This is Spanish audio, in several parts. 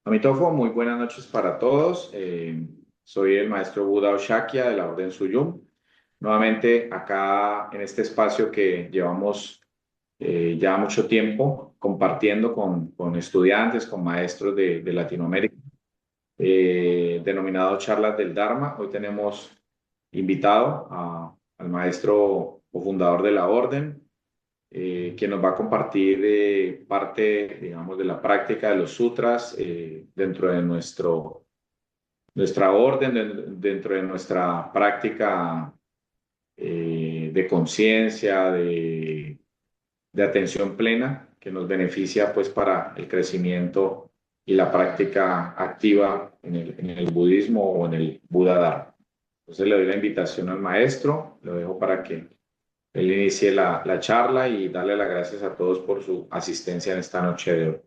Amitofo, muy buenas noches para todos. Soy el maestro Buda Oshakya de la Orden Suyum. Nuevamente acá en este espacio que llevamos ya mucho tiempo compartiendo con estudiantes, con maestros de Latinoamérica, denominado Charlas del Dharma. Hoy tenemos invitado al maestro o fundador de la Orden, quien nos va a compartir parte, digamos, de la práctica de los sutras dentro de nuestra orden, dentro de nuestra práctica de conciencia, de atención plena, que nos beneficia pues para el crecimiento y la práctica activa en el budismo o en el Buda Dharma. Entonces le doy la invitación al maestro, lo dejo para que él inicie la charla y darle las gracias a todos por su asistencia en esta noche de hoy.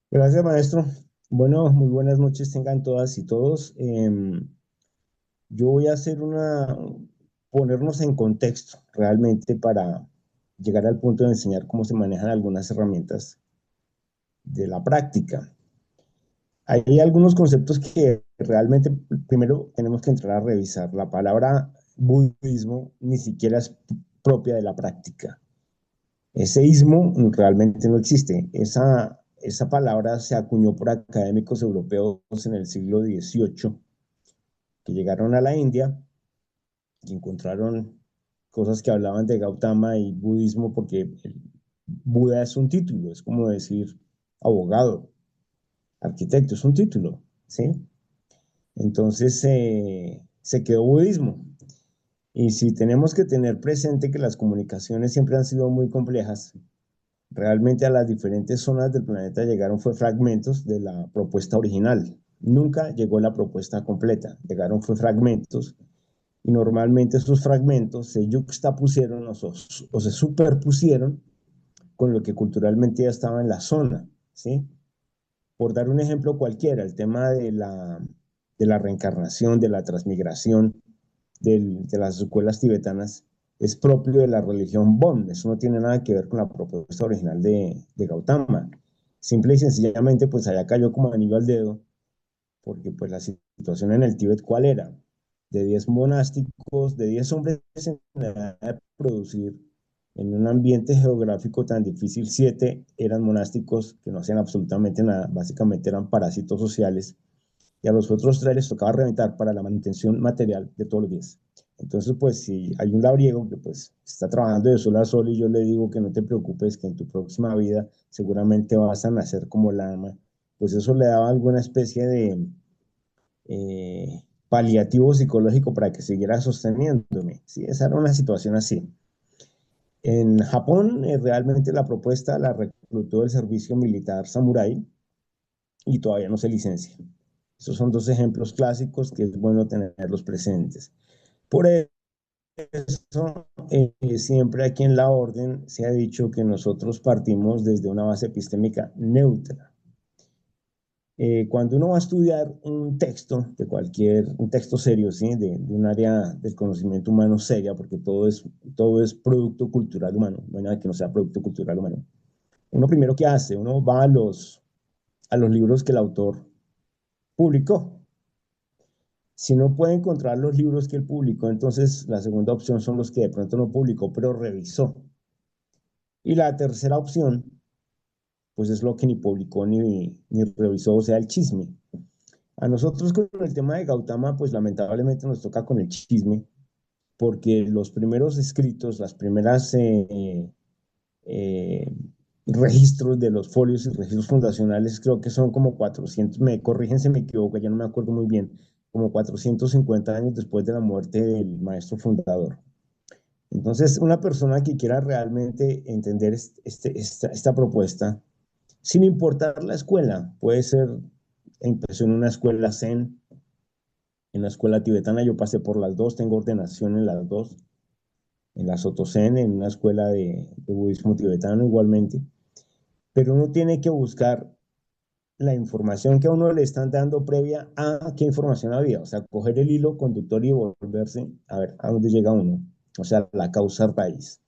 Gracias, maestro. Bueno, muy buenas noches tengan todas y todos. Yo voy a ponernos en contexto realmente para llegar al punto de enseñar cómo se manejan algunas herramientas de la práctica. Hay algunos conceptos que realmente primero tenemos que entrar a revisar. La palabra budismo ni siquiera es propia de la práctica. Ese ismo realmente no existe. Esa palabra se acuñó por académicos europeos en el siglo XVIII que llegaron a la India y encontraron cosas que hablaban de Gautama y budismo porque el Buda es un título, es como decir abogado, arquitecto, es un título, ¿sí? Entonces se quedó budismo. Y si tenemos que tener presente que las comunicaciones siempre han sido muy complejas, realmente a las diferentes zonas del planeta llegaron fue fragmentos de la propuesta original. Nunca llegó la propuesta completa, llegaron fue fragmentos y normalmente esos fragmentos se yuxtapusieron o se superpusieron con lo que culturalmente ya estaba en la zona, ¿sí? Por dar un ejemplo cualquiera, el tema de la reencarnación, de la transmigración de las escuelas tibetanas es propio de la religión Bon. Eso no tiene nada que ver con la propuesta original de Gautama. Simple y sencillamente, pues allá cayó como anillo al dedo, porque pues la situación en el Tíbet, ¿cuál era? De 10 monásticos, de 10 hombres en edad de producir, en un ambiente geográfico tan difícil, 7 eran monásticos que no hacían absolutamente nada, básicamente eran parásitos sociales, y a los otros 3 les tocaba reventar para la manutención material de todos los días. Entonces, pues si hay un labriego que pues está trabajando de sol a sol y yo le digo que no te preocupes, que en tu próxima vida seguramente vas a nacer como lama, pues eso le daba alguna especie de paliativo psicológico para que siguiera sosteniéndome. ¿Sí? Esa era una situación así. En Japón, realmente la propuesta la reclutó el servicio militar samurái y todavía no se licencia. Esos son dos ejemplos clásicos que es bueno tenerlos presentes. Por eso, siempre aquí en la orden se ha dicho que nosotros partimos desde una base epistémica neutra. Cuando uno va a estudiar un texto un texto serio, ¿sí? De un área del conocimiento humano seria, porque todo es producto cultural humano, no hay nada que no sea producto cultural humano. Uno primero que hace, uno va a los libros que el autor publicó. Si no puede encontrar los libros que él publicó, entonces la segunda opción son los que de pronto no publicó, pero revisó. Y la tercera opción, pues es lo que ni publicó ni revisó, o sea, el chisme. A nosotros con el tema de Gautama, pues lamentablemente nos toca con el chisme, porque los primeros escritos, las primeras eh, registros de los folios y registros fundacionales, creo que son como 400, me corrigen si me equivoco, ya no me acuerdo muy bien, como 450 años después de la muerte del maestro fundador. Entonces, una persona que quiera realmente entender esta propuesta, sin importar la escuela, puede ser, empezó en una escuela Zen, en la escuela tibetana, yo pasé por las dos, tengo ordenación en las dos, en la Soto Zen, en una escuela de budismo tibetano igualmente, pero uno tiene que buscar la información que a uno le están dando previa a qué información había, o sea, coger el hilo conductor y volverse a ver a dónde llega uno, o sea, la causa raíz.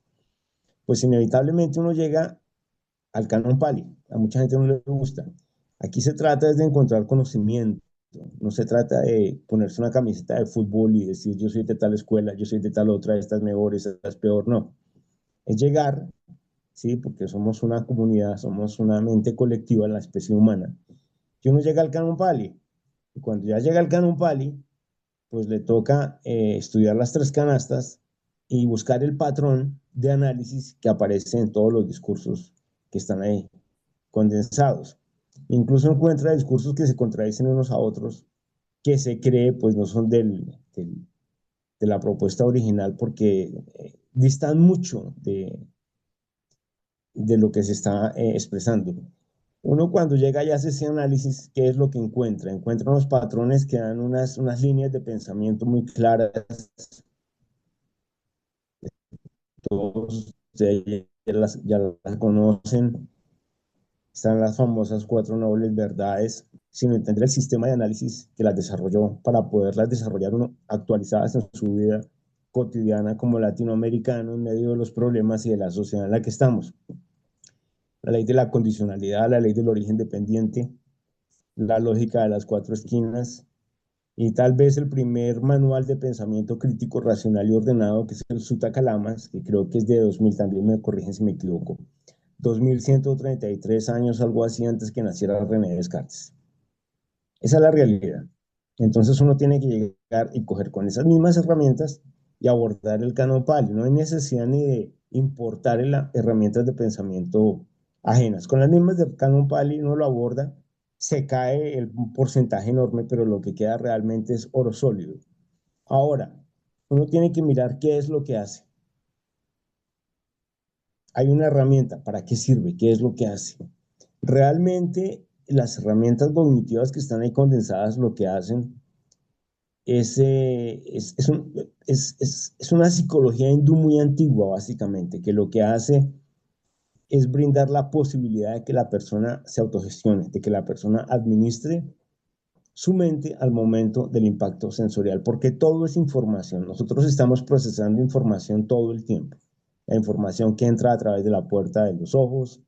Pues inevitablemente uno llega al Canon Pali. A mucha gente no le gusta. Aquí se trata es de encontrar conocimiento. No se trata de ponerse una camiseta de fútbol y decir yo soy de tal escuela, yo soy de tal otra, esta es mejor, esta es peor. No. Es llegar, ¿sí? Porque somos una comunidad, somos una mente colectiva, la especie humana. Que uno llega al Canon Pali. Y cuando ya llega al Canon Pali, pues le toca estudiar las tres canastas y buscar el patrón de análisis que aparece en todos los discursos que están ahí condensados. Incluso encuentra discursos que se contradicen unos a otros, que se cree pues no son de la propuesta original porque distan mucho de lo que se está expresando. Uno cuando llega y hace ese análisis, ¿qué es lo que encuentra? Encuentra unos patrones que dan unas líneas de pensamiento muy claras. Todos ustedes ya las conocen. Están las famosas cuatro nobles verdades, sino entender el sistema de análisis que las desarrolló para poderlas desarrollar uno, actualizadas en su vida cotidiana como latinoamericano en medio de los problemas y de la sociedad en la que estamos. La ley de la condicionalidad, la ley del origen dependiente, la lógica de las cuatro esquinas y tal vez el primer manual de pensamiento crítico, racional y ordenado, que es el Sutta Kalamas, que creo que es de 2000, también me corrigen si me equivoco, 2133 años, algo así, antes que naciera René Descartes. Esa es la realidad. Entonces uno tiene que llegar y coger con esas mismas herramientas y abordar el canon Pali. No hay necesidad ni de importar herramientas de pensamiento ajenas. Con las mismas del canon Pali uno lo aborda, se cae el porcentaje enorme, pero lo que queda realmente es oro sólido. Ahora, uno tiene que mirar qué es lo que hace. Hay una herramienta, ¿para qué sirve? ¿Qué es lo que hace? Realmente las herramientas cognitivas que están ahí condensadas lo que hacen es una psicología hindú muy antigua, básicamente, que lo que hace es brindar la posibilidad de que la persona se autogestione, de que la persona administre su mente al momento del impacto sensorial, porque todo es información. Nosotros estamos procesando información todo el tiempo. La información que entra a través de la puerta de los ojos,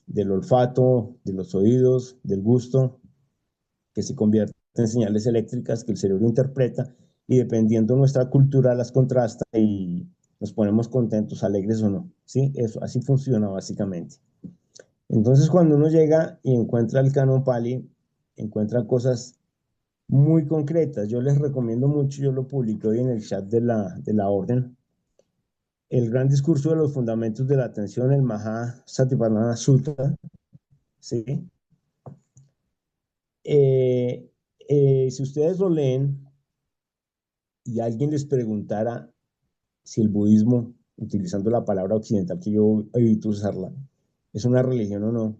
del olfato, de los oídos, del gusto, que se convierte en señales eléctricas que el cerebro interpreta y dependiendo de nuestra cultura las contrasta y nos ponemos contentos, alegres o no. ¿Sí? Eso, así funciona básicamente. Entonces cuando uno llega y encuentra el canon Pali, encuentra cosas muy concretas. Yo les recomiendo mucho, yo lo publiqué hoy en el chat de la orden, el gran discurso de los fundamentos de la atención, el Maha Satipatthana Sutta, ¿sí? Eh, si ustedes lo leen y alguien les preguntara si el budismo, utilizando la palabra occidental que yo evito usarla, es una religión o no,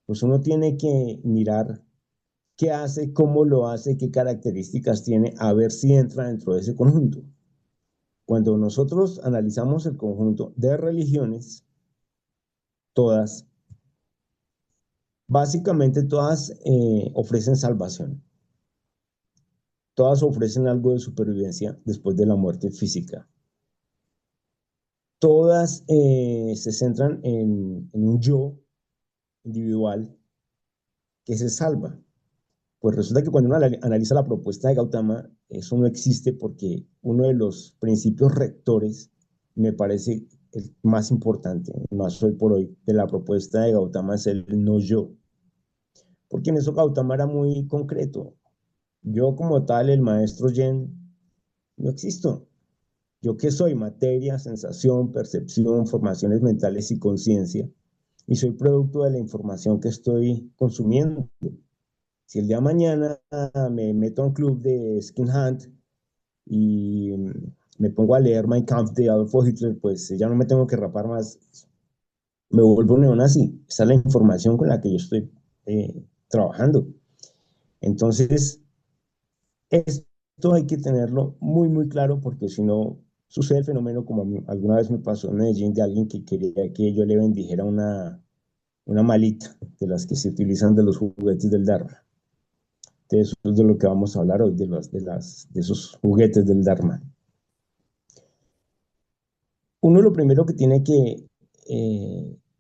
pues uno tiene que mirar qué hace, cómo lo hace, qué características tiene, a ver si entra dentro de ese conjunto. Cuando nosotros analizamos el conjunto de religiones, todas, básicamente todas ofrecen salvación. Todas ofrecen algo de supervivencia después de la muerte física. Todas se centran en un yo individual que se salva. Pues resulta que cuando uno analiza la propuesta de Gautama, eso no existe porque uno de los principios rectores, me parece el más importante, más hoy por hoy, de la propuesta de Gautama es el no yo. Porque en eso Gautama era muy concreto. Yo como tal, el maestro Yen, no existo. ¿Yo qué soy? Materia, sensación, percepción, formaciones mentales y conciencia. Y soy producto de la información que estoy consumiendo. Si el día de mañana me meto a un club de skin hunt y me pongo a leer Mein Kampf de Adolfo Hitler, pues ya no me tengo que rapar más, me vuelvo neonazi. Esa es la información con la que yo estoy trabajando. Entonces, esto hay que tenerlo muy, muy claro porque si no, sucede el fenómeno como alguna vez me pasó en Medellín de alguien que quería que yo le bendijera una malita de las que se utilizan de los juguetes del Dharma. De eso es de lo que vamos a hablar hoy, de esos juguetes del Dharma. Uno lo primero que tiene que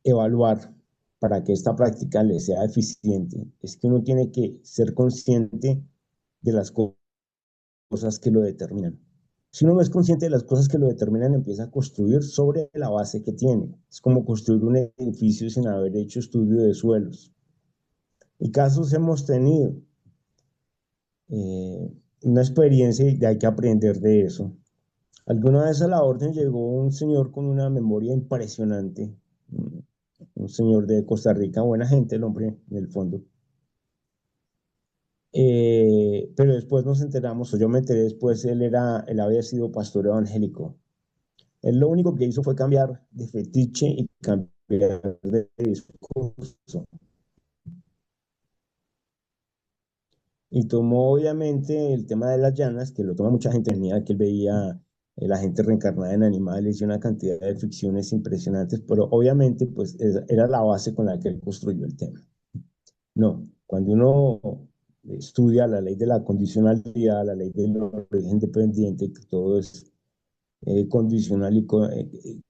evaluar para que esta práctica le sea eficiente, es que uno tiene que ser consciente de las cosas que lo determinan. Si uno no es consciente de las cosas que lo determinan, empieza a construir sobre la base que tiene. Es como construir un edificio sin haber hecho estudio de suelos. Y casos hemos tenido eh, una experiencia y hay que aprender de eso. Alguna vez a la orden llegó un señor con una memoria impresionante, un señor de Costa Rica, buena gente el hombre, en el fondo. Pero después nos enteramos, o yo me enteré después, él había sido pastor evangélico. Él lo único que hizo fue cambiar de fetiche y cambiar de discurso. Y tomó obviamente el tema de las llanas, que lo toma mucha gente, tenía que él veía la gente reencarnada en animales y una cantidad de ficciones impresionantes, pero obviamente pues era la base con la que él construyó el tema. No, cuando uno estudia la ley de la condicionalidad, la ley del origen dependiente, que todo es condicional y condicionante,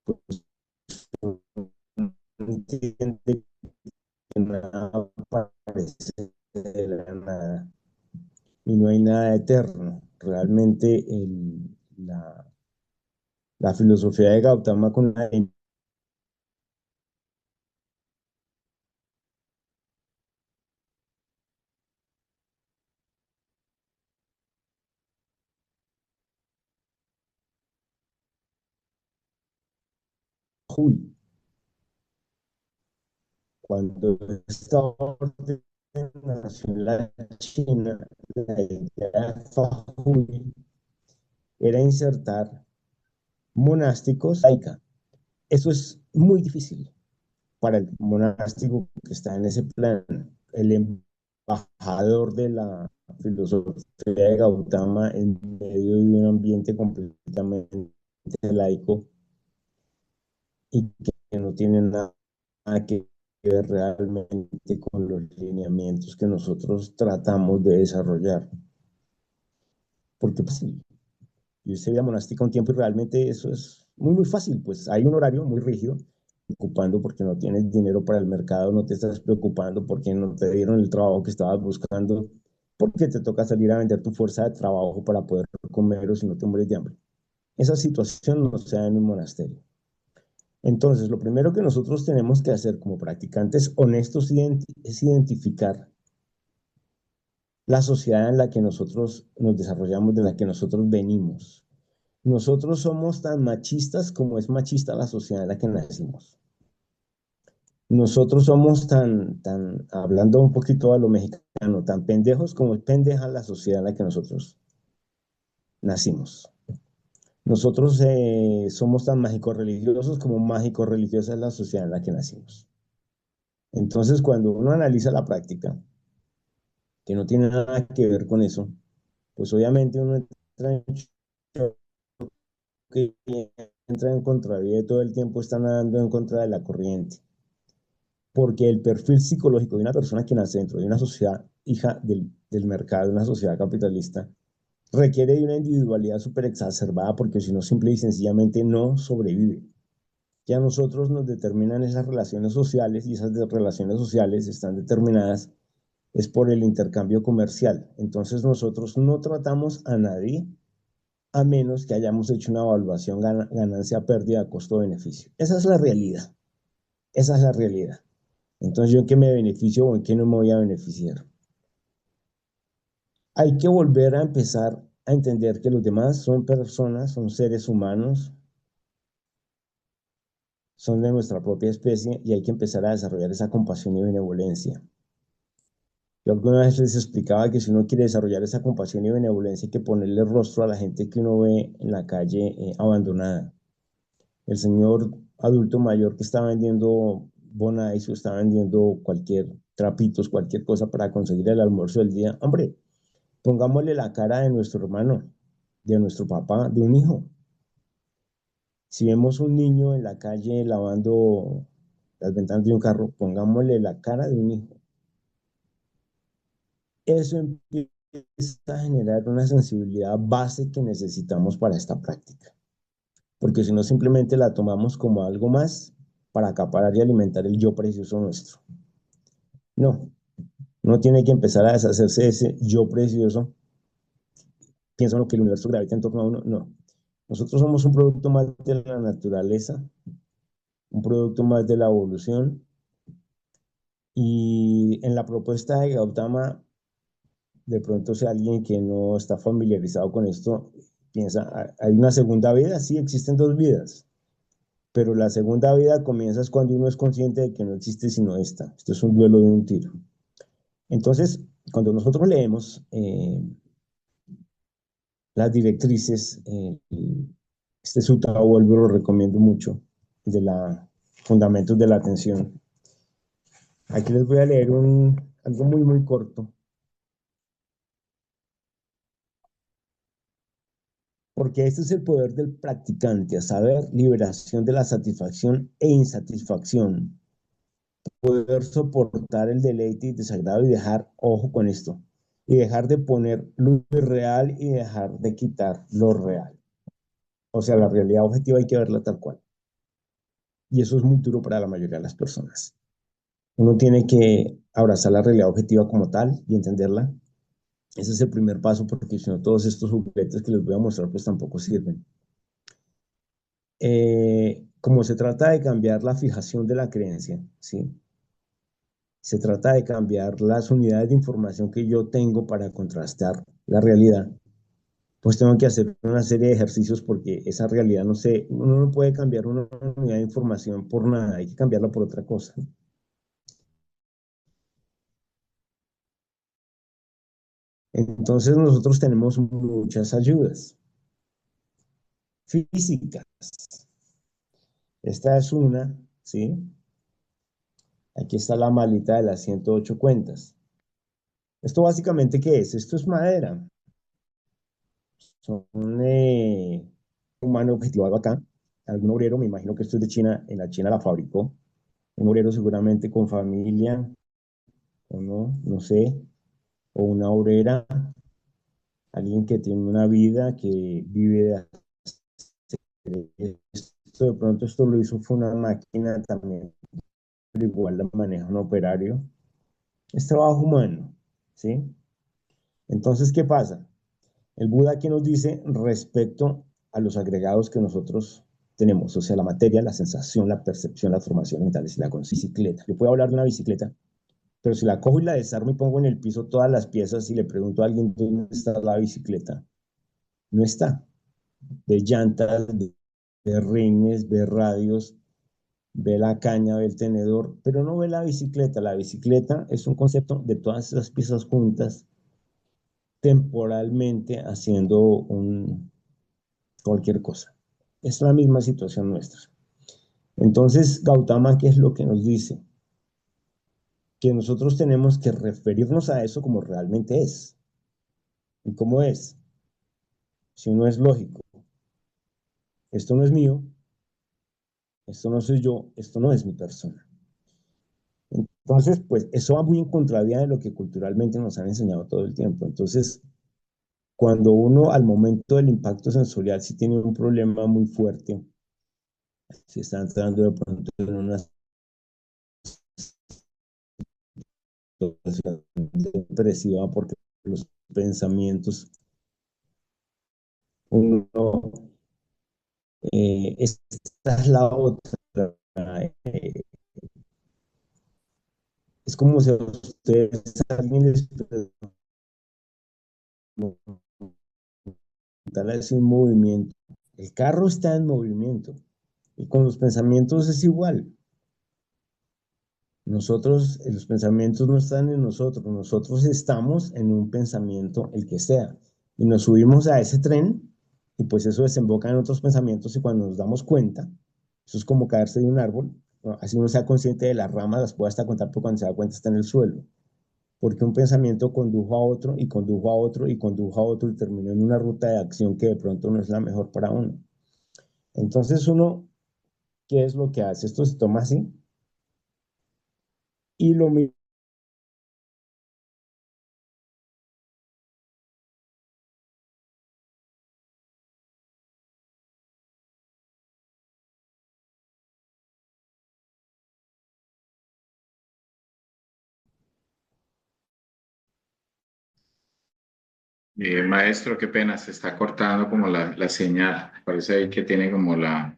pues entiende que nada aparece de la nada y no hay nada eterno. Realmente la filosofía de Gautama con la Hui, cuando esta orden nació en la China, la idea de Fahui era insertar monásticos laica. Eso es muy difícil para el monástico que está en ese plan. El embajador de la filosofía de Gautama en medio de un ambiente completamente laico y que no tiene nada que ver realmente con los lineamientos que nosotros tratamos de desarrollar. Porque pues, sí, yo hice vida monástica un tiempo y realmente eso es muy, muy fácil. Pues hay un horario muy rígido, ocupando porque no tienes dinero para el mercado, no te estás preocupando porque no te dieron el trabajo que estabas buscando, porque te toca salir a vender tu fuerza de trabajo para poder comer o si no te mueres de hambre. Esa situación no se da en un monasterio. Entonces, lo primero que nosotros tenemos que hacer como practicantes honestos es identificar la sociedad en la que nosotros nos desarrollamos, de la que nosotros venimos. Nosotros somos tan machistas como es machista la sociedad en la que nacimos. Nosotros somos hablando un poquito a lo mexicano, tan pendejos como es pendeja la sociedad en la que nosotros nacimos. Nosotros somos tan mágicos religiosos como mágicos religiosa es la sociedad en la que nacimos. Entonces, cuando uno analiza la práctica, que no tiene nada que ver con eso, pues obviamente uno entra en choque, entra en contravía y todo el tiempo está nadando en contra de la corriente. Porque el perfil psicológico de una persona que nace dentro de una sociedad hija del mercado, de una sociedad capitalista, requiere de una individualidad súper exacerbada porque si no, simple y sencillamente no sobrevive. Ya nosotros nos determinan esas relaciones sociales y esas relaciones sociales están determinadas es por el intercambio comercial. Entonces nosotros no tratamos a nadie a menos que hayamos hecho una evaluación ganancia-pérdida, costo-beneficio. Esa es la realidad. Esa es la realidad. Entonces, ¿yo en qué me beneficio o en qué no me voy a beneficiar? Hay que volver a empezar a entender que los demás son personas, son seres humanos, son de nuestra propia especie y hay que empezar a desarrollar esa compasión y benevolencia. Yo alguna vez les explicaba que si uno quiere desarrollar esa compasión y benevolencia hay que ponerle rostro a la gente que uno ve en la calle abandonada. El señor adulto mayor que está vendiendo bonais o está vendiendo cualquier trapitos, cualquier cosa para conseguir el almuerzo del día. Hombre, pongámosle la cara de nuestro hermano, de nuestro papá, de un hijo. Si vemos un niño en la calle lavando las ventanas de un carro, pongámosle la cara de un hijo. Eso a generar una sensibilidad base que necesitamos para esta práctica, porque si no simplemente la tomamos como algo más para acaparar y alimentar el yo precioso nuestro. No, uno tiene que empezar a deshacerse de ese yo precioso. Piensa uno que el universo gravita en torno a uno. No, nosotros somos un producto más de la naturaleza, un producto más de la evolución. Y en la propuesta de Gautama, de pronto si alguien que no está familiarizado con esto piensa, ¿hay una segunda vida? Sí, existen dos vidas, pero la segunda vida comienza es cuando uno es consciente de que no existe sino esta. Esto es un duelo de un tiro. Entonces, cuando nosotros leemos las directrices, este Sutta vuelvo, lo recomiendo mucho, de la Fundamentos de la Atención. Aquí les voy a leer algo muy, muy corto, porque este es el poder del practicante, a saber, liberación de la satisfacción e insatisfacción, poder soportar el deleite y desagrado y dejar, ojo con esto, y dejar de poner lo irreal y dejar de quitar lo real. O sea, la realidad objetiva hay que verla tal cual. Y eso es muy duro para la mayoría de las personas. Uno tiene que abrazar la realidad objetiva como tal y entenderla. Ese es el primer paso, porque si no, todos estos juguetes que les voy a mostrar, pues tampoco sirven. Como se trata de cambiar la fijación de la creencia, ¿sí? Se trata de cambiar las unidades de información que yo tengo para contrastar la realidad, pues tengo que hacer una serie de ejercicios porque esa realidad no sé, uno no puede cambiar una unidad de información por nada, hay que cambiarla por otra cosa. Entonces nosotros tenemos muchas ayudas físicas. Esta es una, ¿sí? Aquí está la malita de las 108 cuentas. ¿Esto básicamente qué es? Esto es madera. Son humano objetivado acá. Algún obrero, me imagino que esto es de China, en la China la fabricó. Un obrero seguramente con familia, o no, no sé, o una obrera, alguien que tiene una vida, que vive de esto, de pronto esto lo hizo fue una máquina también, pero igual la maneja un operario. Es trabajo humano, ¿sí? Entonces, ¿qué pasa? El Buda aquí nos dice respecto a los agregados que nosotros tenemos, o sea, la materia, la sensación, la percepción, las formaciones mentales y la bicicleta. Yo puedo hablar de una bicicleta, pero si la cojo y la desarmo y pongo en el piso todas las piezas y le pregunto a alguien dónde está la bicicleta, no está. Ve llantas, ve rines, ve radios, ve la caña, ve el tenedor, pero no ve la bicicleta. La bicicleta es un concepto de todas esas piezas juntas temporalmente haciendo cualquier cosa. Es la misma situación nuestra. Entonces, Gautama, ¿qué es lo que nos dice? Que nosotros tenemos que referirnos a eso como realmente es. ¿Y cómo es? Si no es lógico, esto no es mío, esto no soy yo, esto no es mi persona. Entonces, pues eso va muy en contravía de lo que culturalmente nos han enseñado todo el tiempo. Entonces, cuando uno al momento del impacto sensorial si tiene un problema muy fuerte, si está entrando de pronto en una situación depresiva porque los pensamientos, uno, esta es la otra, eh, es como si a ustedes alguien les preguntara es un movimiento. El carro está en movimiento y con los pensamientos es igual. Nosotros, los pensamientos no están en nosotros, nosotros estamos en un pensamiento, el que sea, y nos subimos a ese tren y pues eso desemboca en otros pensamientos y cuando nos damos cuenta, eso es como caerse de un árbol, ¿no? Así uno sea consciente de las ramas, las puede hasta contar, pero cuando se da cuenta está en el suelo, porque un pensamiento condujo a otro y condujo a otro y condujo a otro y terminó en una ruta de acción que de pronto no es la mejor para uno. Entonces uno, ¿qué es lo que hace? Esto se toma así y lo Maestro, qué pena, se está cortando como la señal. Parece ahí que tiene como la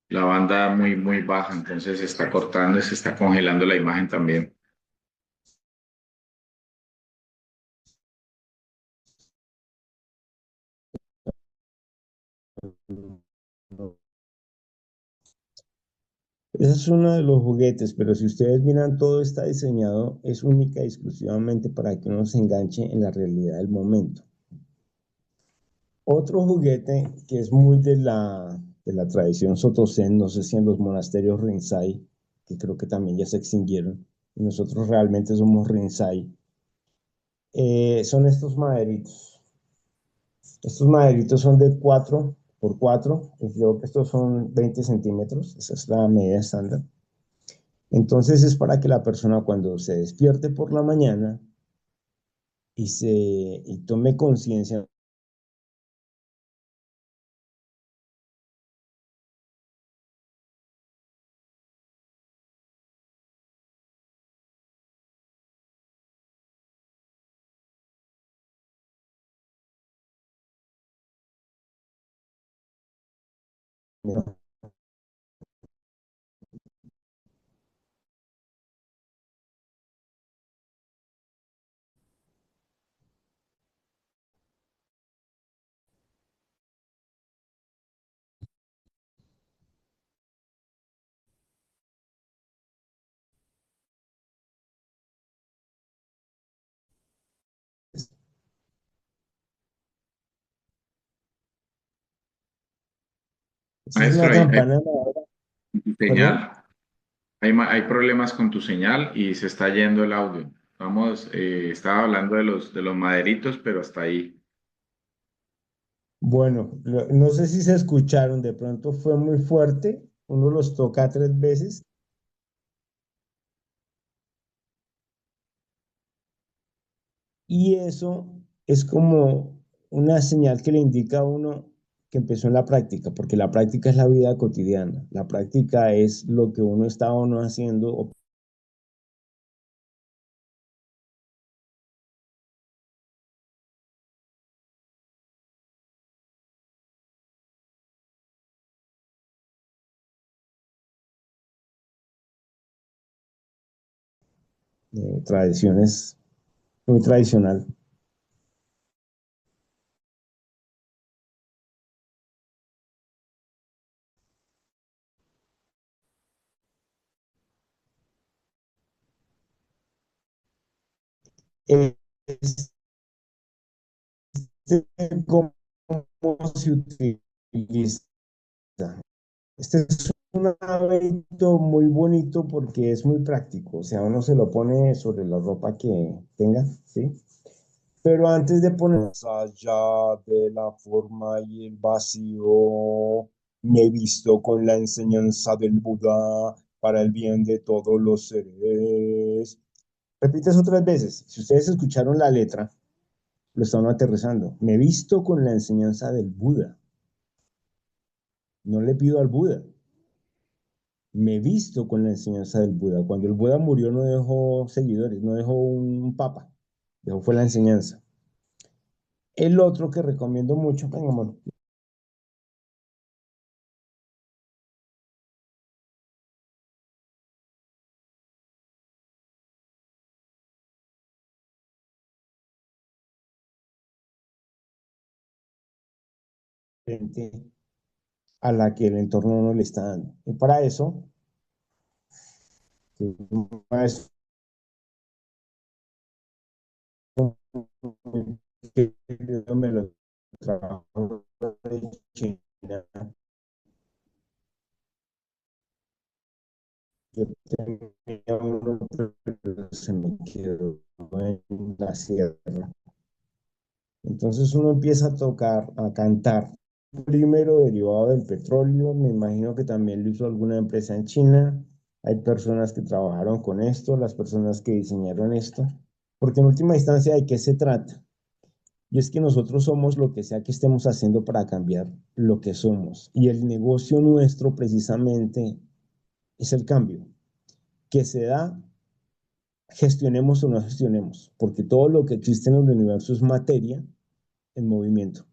banda muy baja, entonces se está cortando y se está congelando la imagen también. Ese es uno de los juguetes, pero si ustedes miran, todo está diseñado, es única y exclusivamente para que uno se enganche en la realidad del momento. Otro juguete que es muy de la tradición Sotosen, no sé si en los monasterios Rinzai, que creo que también ya se extinguieron, y nosotros realmente somos Rinzai, son estos maderitos. Estos maderitos son de 4 por 4, y creo que estos son 20 centímetros, esa es la medida estándar. Entonces es para que la persona cuando se despierte por la mañana y tome conciencia esa es una Maestro, campana de madera, tu perdón. señal, hay problemas con tu señal y se está yendo el audio. Vamos, estaba hablando de los maderitos, pero hasta ahí. Bueno, no sé si se escucharon, de pronto fue muy fuerte, uno los toca 3 veces y eso es como una señal que le indica a uno que empezó en la práctica, porque la práctica es la vida cotidiana, la práctica es lo que uno está o no haciendo tradiciones muy tradicional. Este, ¿cómo se utiliza? Este es un hábito muy bonito porque es muy práctico, o sea, uno se lo pone sobre la ropa que tenga, ¿sí? Pero antes de poner más allá de la forma y el vacío, me he visto con la enseñanza del Buda para el bien de todos los seres. Repite eso 3 veces. Si ustedes escucharon la letra, lo están aterrizando. Me he visto con la enseñanza del Buda. No le pido al Buda. Me he visto con la enseñanza del Buda. Cuando el Buda murió no dejó seguidores, no dejó un papa, dejó fue la enseñanza. El otro que recomiendo mucho, venga, amor, frente a la que el entorno no le está dando. Y para eso, que un maestro que yo me lo trabajo de China, yo tenía uno, pero se me quedó en la sierra. Entonces uno empieza a tocar, a cantar. Primero derivado del petróleo, me imagino que también lo hizo alguna empresa en China. Hay personas que trabajaron con esto, las personas que diseñaron esto, porque en última instancia, ¿de qué se trata? Y es que nosotros somos lo que sea que estemos haciendo para cambiar lo que somos. Y el negocio nuestro precisamente es el cambio, que se da gestionemos o no gestionemos, porque todo lo que existe en el universo es materia en movimiento.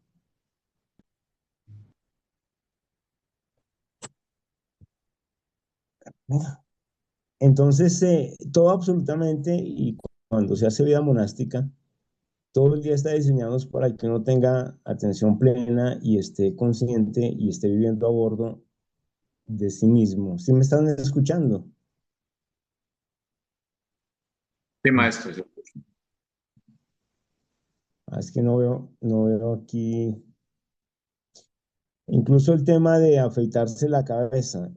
Entonces, todo absolutamente, y cuando se hace vida monástica, todo el día está diseñado para que uno tenga atención plena y esté consciente y esté viviendo a bordo de sí mismo. ¿Sí me están escuchando? Sí, maestro. Sí. Es que no veo aquí. Incluso el tema de afeitarse la cabeza.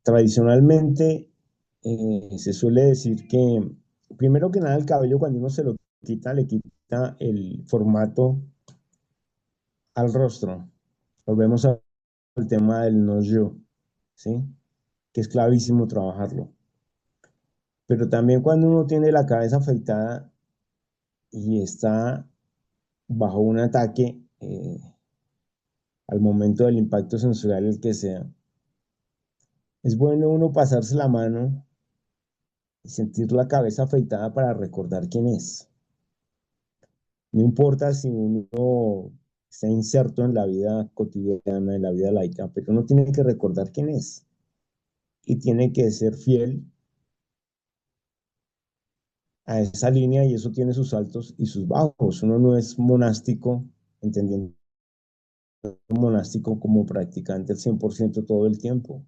Tradicionalmente se suele decir que, primero que nada, el cabello cuando uno se lo quita, le quita el formato al rostro. Volvemos al tema del no yo, ¿sí? Que es clavísimo trabajarlo. Pero también cuando uno tiene la cabeza afeitada y está bajo un ataque al momento del impacto sensorial, el que sea, es bueno uno pasarse la mano y sentir la cabeza afeitada para recordar quién es. No importa si uno está inserto en la vida cotidiana, en la vida laica, pero uno tiene que recordar quién es y tiene que ser fiel a esa línea y eso tiene sus altos y sus bajos. Uno no es monástico, entendiendo monástico como practicante al 100% todo el tiempo,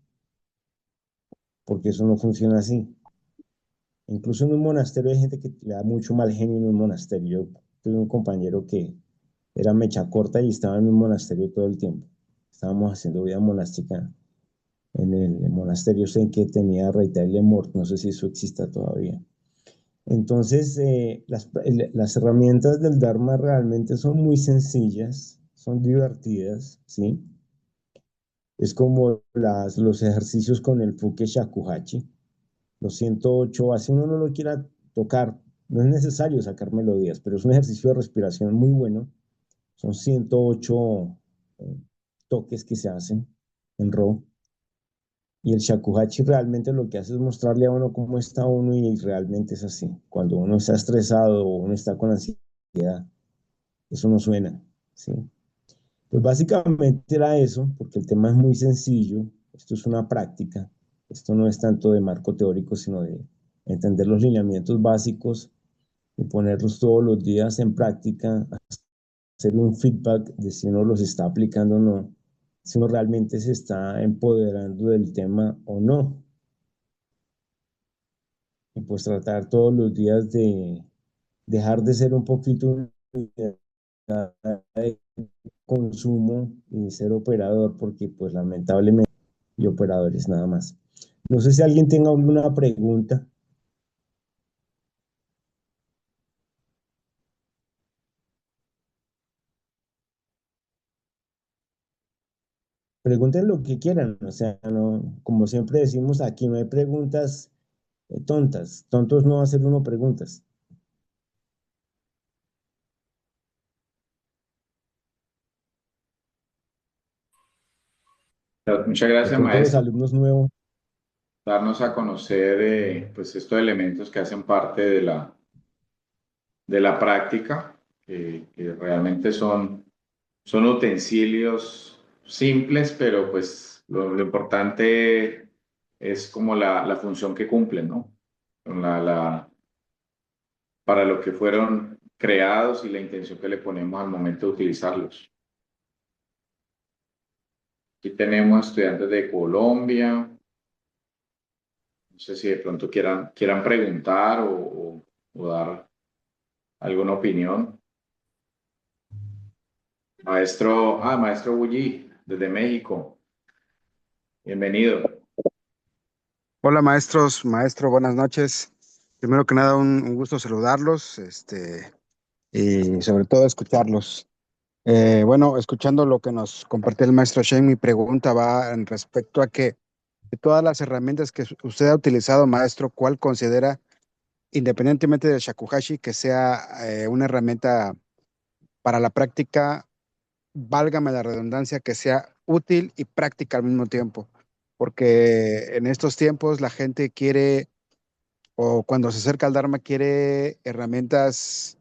porque eso no funciona así. Incluso en un monasterio hay gente que le da mucho mal genio en un monasterio. Yo tuve un compañero que era mecha corta y estaba en un monasterio todo el tiempo. Estábamos haciendo vida monástica en el monasterio, sé que tenía Reita de Mort, no sé si eso exista todavía. Entonces, las herramientas del Dharma realmente son muy sencillas, son divertidas, ¿sí? Es como los ejercicios con el Fuke Shakuhachi, los 108, así uno no lo quiera tocar, no es necesario sacar melodías, pero es un ejercicio de respiración muy bueno. Son 108 eh, toques que se hacen en Raw. Y el shakuhachi realmente lo que hace es mostrarle a uno cómo está uno y realmente es así. Cuando uno está estresado o uno está con ansiedad, eso no suena, ¿sí? Pues básicamente era eso, porque el tema es muy sencillo. Esto es una práctica. Esto no es tanto de marco teórico, sino de entender los lineamientos básicos y ponerlos todos los días en práctica, hacer un feedback de si uno los está aplicando o no, si uno realmente se está empoderando del tema o no. Y pues tratar todos los días de dejar de ser un poquito de consumo y ser operador, porque pues lamentablemente y operadores nada más. No sé si alguien tenga alguna pregunta. Pregunten lo que quieran, o sea, no, como siempre decimos, aquí no hay preguntas tontas. Tontos no hacer uno preguntas. Muchas De gracias, pronto los maestro, alumnos nuevos, darnos a conocer pues estos elementos que hacen parte de la práctica, que realmente son utensilios simples, pero pues lo importante es como la función que cumplen, ¿no? Con para lo que fueron creados y la intención que le ponemos al momento de utilizarlos. Aquí tenemos estudiantes de Colombia, no sé si de pronto quieran preguntar o dar alguna opinión. Maestro Bulli, desde México, bienvenido. Hola maestros, maestro, buenas noches. Primero que nada, un gusto saludarlos, y sobre todo escucharlos. Bueno, escuchando lo que nos compartió el maestro Shane, mi pregunta va en respecto a que de todas las herramientas que usted ha utilizado, maestro, ¿cuál considera, independientemente del shakuhachi, que sea una herramienta para la práctica, válgame la redundancia, que sea útil y práctica al mismo tiempo? Porque en estos tiempos la gente quiere o cuando se acerca al Dharma quiere herramientas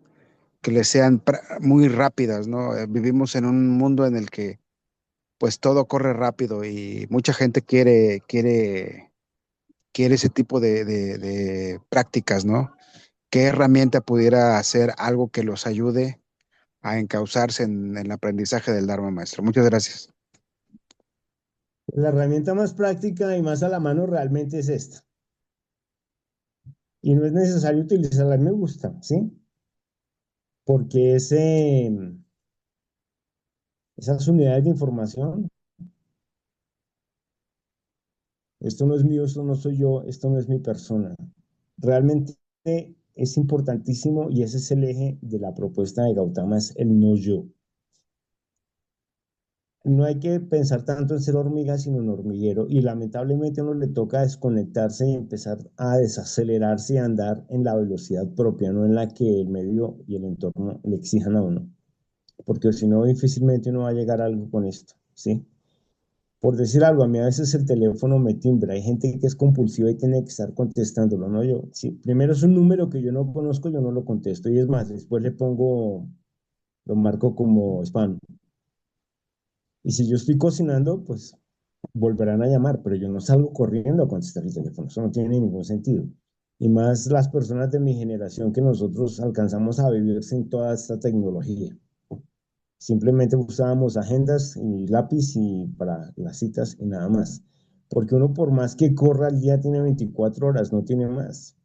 que le sean muy rápidas, ¿no? Vivimos en un mundo en el que pues todo corre rápido y mucha gente quiere ese tipo de prácticas, ¿no? ¿Qué herramienta pudiera hacer algo que los ayude a encauzarse en el aprendizaje del Dharma, maestro? Muchas gracias. La herramienta más práctica y más a la mano realmente es esta. Y no es necesario utilizarla, a mí me gusta, ¿sí? Porque esas unidades de información, esto no es mío, esto no soy yo, esto no es mi persona. Realmente es importantísimo y ese es el eje de la propuesta de Gautama, es el no yo. No hay que pensar tanto en ser hormiga, sino en hormiguero. Y lamentablemente a uno le toca desconectarse y empezar a desacelerarse y a andar en la velocidad propia, no en la que el medio y el entorno le exijan a uno. Porque si no, difícilmente uno va a llegar a algo con esto, ¿sí? Por decir algo, a mí a veces el teléfono me timbra. Hay gente que es compulsiva y tiene que estar contestándolo, ¿no? Yo, si primero es un número que yo no conozco, yo no lo contesto. Y es más, después le pongo, lo marco como spam. Y si yo estoy cocinando, pues volverán a llamar, pero yo no salgo corriendo a contestar el teléfono. Eso no tiene ningún sentido. Y más las personas de mi generación que nosotros alcanzamos a vivir sin toda esta tecnología. Simplemente usábamos agendas y lápiz y para las citas y nada más. Porque uno por más que corra al día tiene 24 horas, no tiene más.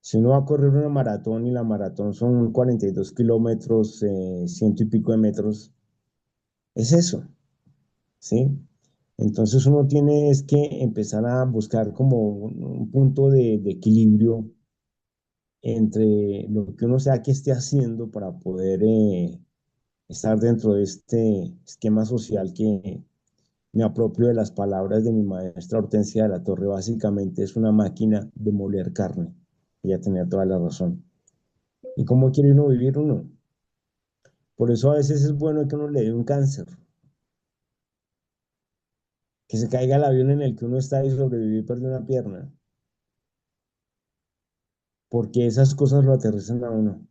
Si uno va a correr una maratón y la maratón son 42 kilómetros, ciento y pico de metros, es eso, ¿sí? Entonces uno tiene es que empezar a buscar como un punto de equilibrio entre lo que uno sea que esté haciendo para poder estar dentro de este esquema social que me apropio de las palabras de mi maestra Hortensia de la Torre. Básicamente es una máquina de moler carne. Ella tenía toda la razón. ¿Y cómo quiere uno vivir uno? Por eso a veces es bueno que uno le dé un cáncer, que se caiga el avión en el que uno está y sobrevive y pierde una pierna, porque esas cosas lo aterrizan a uno.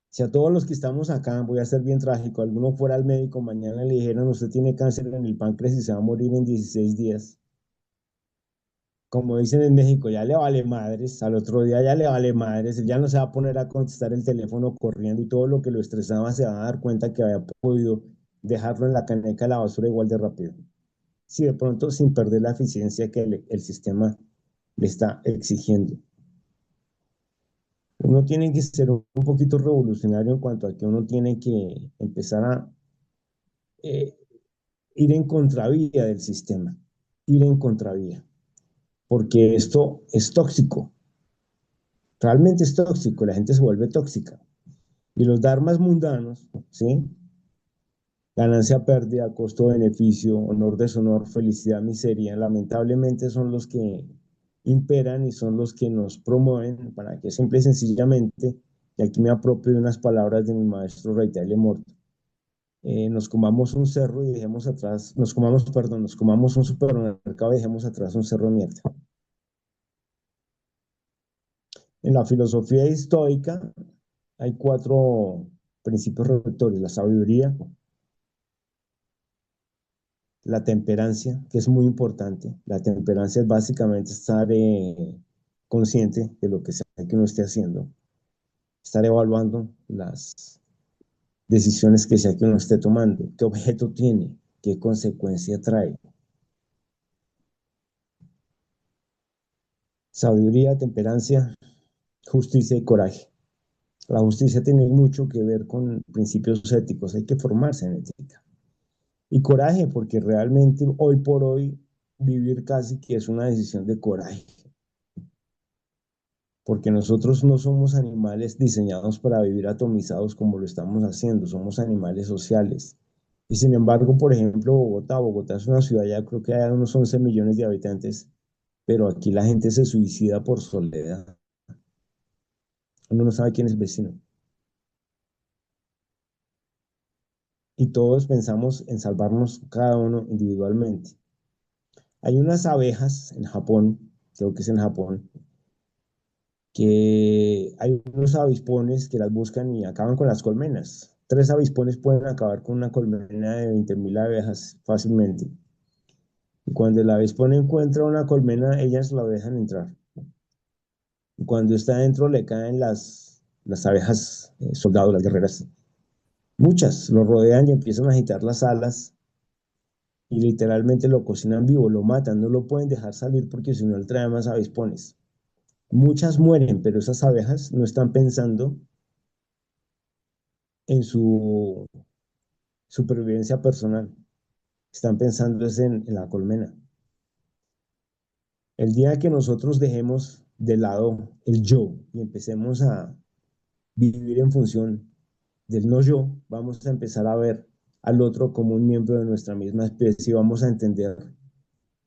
Si a todos los que estamos acá, voy a ser bien trágico, alguno fuera al médico, mañana le dijeran, usted tiene cáncer en el páncreas y se va a morir en 16 días. Como dicen en México, ya le vale madres, al otro día ya le vale madres, él ya no se va a poner a contestar el teléfono corriendo y todo lo que lo estresaba se va a dar cuenta que había podido dejarlo en la caneca de la basura igual de rápido. Si de pronto sin perder la eficiencia que el sistema le está exigiendo. Uno tiene que ser un poquito revolucionario en cuanto a que uno tiene que empezar a eh, ir en contravía del sistema, ir en contravía, porque esto es tóxico, realmente es tóxico, la gente se vuelve tóxica. Y los dharmas mundanos, ¿sí? Ganancia, pérdida, costo-beneficio, honor, deshonor, felicidad, miseria, lamentablemente son los que imperan y son los que nos promueven para que simple y sencillamente, y aquí me apropio de unas palabras de mi maestro Rey Morto, nos comamos un cerro y dejemos atrás, nos comamos, perdón, nos comamos un supermercado y dejemos atrás un cerro de mierda. En la filosofía estoica hay cuatro principios rectores: la sabiduría, la temperancia, que es muy importante. La temperancia es básicamente estar consciente de lo que sea que uno esté haciendo, estar evaluando las decisiones que sea que uno esté tomando, qué objeto tiene, qué consecuencia trae. Sabiduría, temperancia, justicia y coraje. La justicia tiene mucho que ver con principios éticos, hay que formarse en ética. Y coraje, porque realmente hoy por hoy vivir casi que es una decisión de coraje, porque nosotros no somos animales diseñados para vivir atomizados como lo estamos haciendo, somos animales sociales. Y sin embargo, por ejemplo, Bogotá es una ciudad, ya creo que hay unos 11 millones de habitantes, pero aquí la gente se suicida por soledad. Uno no sabe quién es el vecino. Y todos pensamos en salvarnos cada uno individualmente. Hay unas abejas en Japón creo que es en Japón, que hay unos avispones que las buscan y acaban con las colmenas. Tres avispones pueden acabar con una colmena de 20.000 abejas fácilmente. Y cuando el avispón encuentra una colmena, ellas la dejan entrar. Y cuando está dentro le caen las abejas soldados, las guerreras. Muchas lo rodean y empiezan a agitar las alas y literalmente lo cocinan vivo, lo matan, no lo pueden dejar salir porque si no él trae más avispones. Muchas mueren, pero esas abejas no están pensando en su supervivencia personal, están pensando es en la colmena. El día que nosotros dejemos de lado el yo y empecemos a vivir en función del no yo, vamos a empezar a ver al otro como un miembro de nuestra misma especie y vamos a entender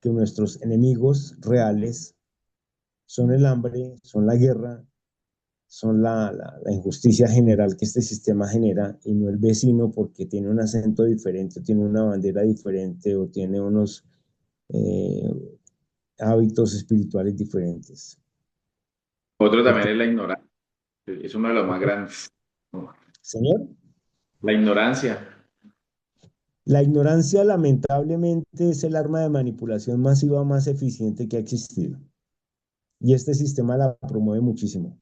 que nuestros enemigos reales son el hambre, son la guerra, son la injusticia general que este sistema genera y no el vecino porque tiene un acento diferente, tiene una bandera diferente o tiene unos eh, hábitos espirituales diferentes. Otro también Porque, es la ignorancia, es uno de los más grandes, ¿no? Señor, La ignorancia. la ignorancia lamentablemente es el arma de manipulación masiva más eficiente que ha existido. Y este sistema la promueve muchísimo,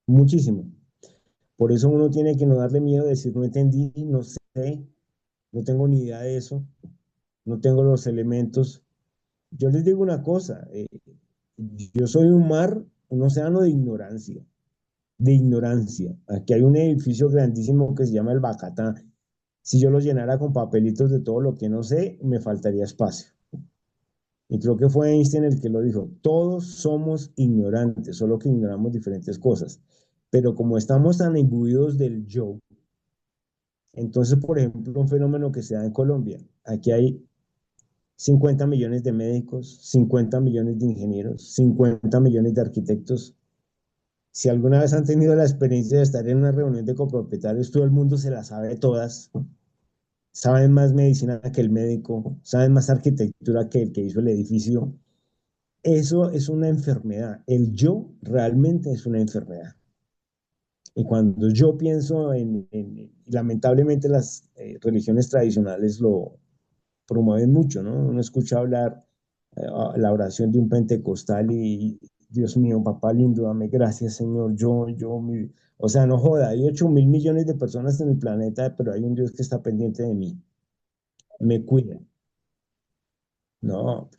muchísimo. Por eso uno tiene que no darle miedo a decir no entendí, no sé, no tengo ni idea de eso, no tengo los elementos. Yo les digo una cosa, yo soy un mar, un océano de ignorancia, de ignorancia. Aquí hay un edificio grandísimo que se llama el Bacatá. Si yo lo llenara con papelitos de todo lo que no sé, me faltaría espacio. Y creo que fue Einstein el que lo dijo, todos somos ignorantes, solo que ignoramos diferentes cosas. Pero como estamos tan imbuidos del yo, entonces, por ejemplo, un fenómeno que se da en Colombia, aquí hay 50 millones de médicos, 50 millones de ingenieros, 50 millones de arquitectos. Si alguna vez han tenido la experiencia de estar en una reunión de copropietarios, todo el mundo se las sabe todas, saben más medicina que el médico, saben más arquitectura que el que hizo el edificio. Eso es una enfermedad. El yo realmente es una enfermedad. Y cuando yo pienso lamentablemente las religiones tradicionales lo promueven mucho, ¿no? Uno escucha hablar la oración de un pentecostal y Dios mío, papá lindo, dame gracias, Señor, o sea, no joda, hay 8.000 millones de personas en el planeta, pero hay un Dios que está pendiente de mí, me cuida. No,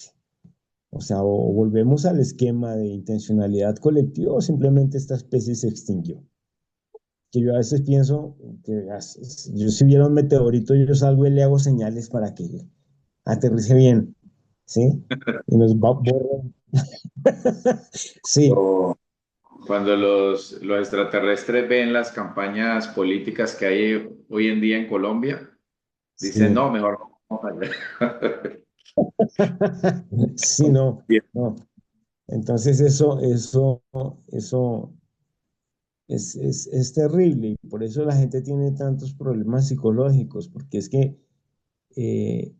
o sea, o volvemos al esquema de intencionalidad colectiva o simplemente esta especie se extinguió. Que yo a veces pienso que yo si viera un meteorito, yo salgo y le hago señales para que aterrice bien, ¿sí? Y nos va a borrar. Sí, O cuando los extraterrestres ven las campañas políticas que hay hoy en día en Colombia, dicen, sí, no, mejor no vamos allá. sí, no, no. Entonces eso es terrible y por eso la gente tiene tantos problemas psicológicos, porque es que eh,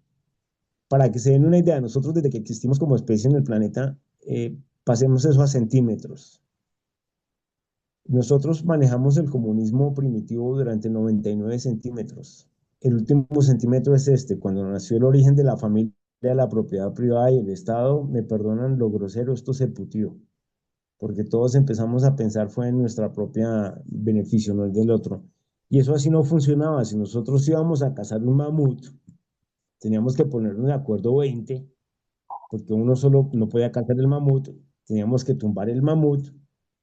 para que se den una idea, nosotros desde que existimos como especie en el planeta, pasemos eso a centímetros. Nosotros manejamos el comunismo primitivo durante 99 centímetros. El último centímetro es este, cuando nació el origen de la familia, la propiedad privada y el Estado, me perdonan lo grosero, esto se putió, porque todos empezamos a pensar fue en nuestra propia beneficio, no el del otro. Y eso así no funcionaba. Si nosotros íbamos a cazar un mamut, teníamos que ponernos de acuerdo 20 porque uno solo no podía cazar el mamut, teníamos que tumbar el mamut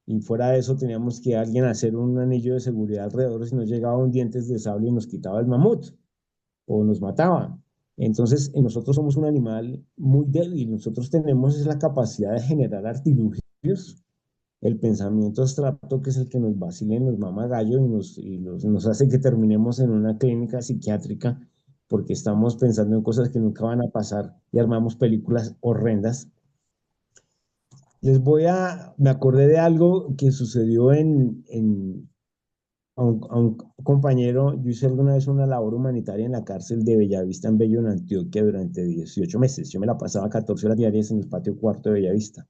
y fuera de eso teníamos que alguien hacer un anillo de seguridad alrededor si no llegaba un dientes de sable y nos quitaba el mamut o nos mataba. Entonces, nosotros somos un animal muy débil, nosotros tenemos la capacidad de generar artilugios, el pensamiento abstracto que es el que nos vacila y nos mama gallo nos hace que terminemos en una clínica psiquiátrica porque estamos pensando en cosas que nunca van a pasar y armamos películas horrendas. Me acordé de algo que sucedió a un compañero, yo hice alguna vez una labor humanitaria en la cárcel de Bellavista en Bello, en Antioquia, durante 18 meses. Yo me la pasaba 14 horas diarias en el patio cuarto de Bellavista.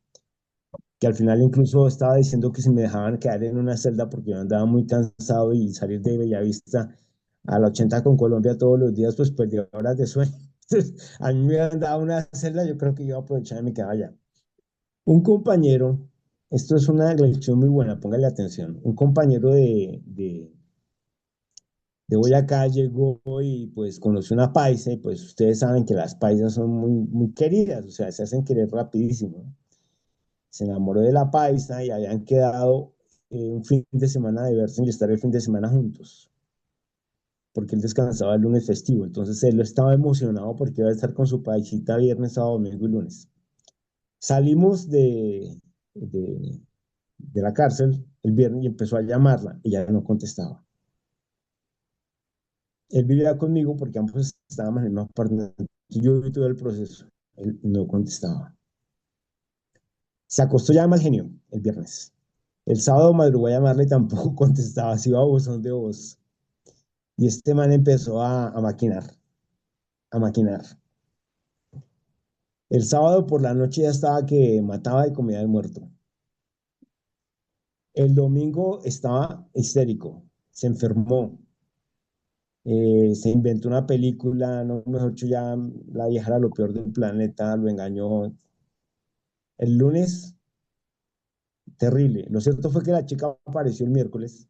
que al final incluso estaba diciendo que si me dejaban quedar en una celda porque yo andaba muy cansado y salir de Bellavista a la 80 con Colombia todos los días, pues perdía horas de sueño. Entonces, a mí me hubieran dado una celda, yo creo que iba a aprovechar y me quedaba allá. Un compañero, esto es una lección muy buena, póngale atención. Un compañero de Boyacá llegó y pues conoció una paisa y pues ustedes saben que las paisas son muy, muy queridas, o sea, se hacen querer rapidísimo, ¿no? Se enamoró de la paisa y habían quedado un fin de semana de verse y estar el fin de semana juntos, porque él descansaba el lunes festivo, entonces él estaba emocionado porque iba a estar con su paisita viernes, sábado, domingo y lunes. Salimos de la cárcel el viernes y empezó a llamarla y ya no contestaba. Él vivía conmigo porque ambos estábamos en el mismo apartamento. Yo vi todo el proceso. Él no contestaba. Se acostó ya de mal genio el viernes. El sábado madrugó a llamarle y tampoco contestaba. Se iba a buzón de voz. Y este man empezó a maquinar, a maquinar. El sábado por la noche ya estaba que mataba y comía el muerto. El domingo estaba histérico. Se enfermó. Se inventó una película, no, mejor dicho, ya la vieja era lo peor del planeta, lo engañó. El lunes, terrible. Lo cierto fue que la chica apareció el miércoles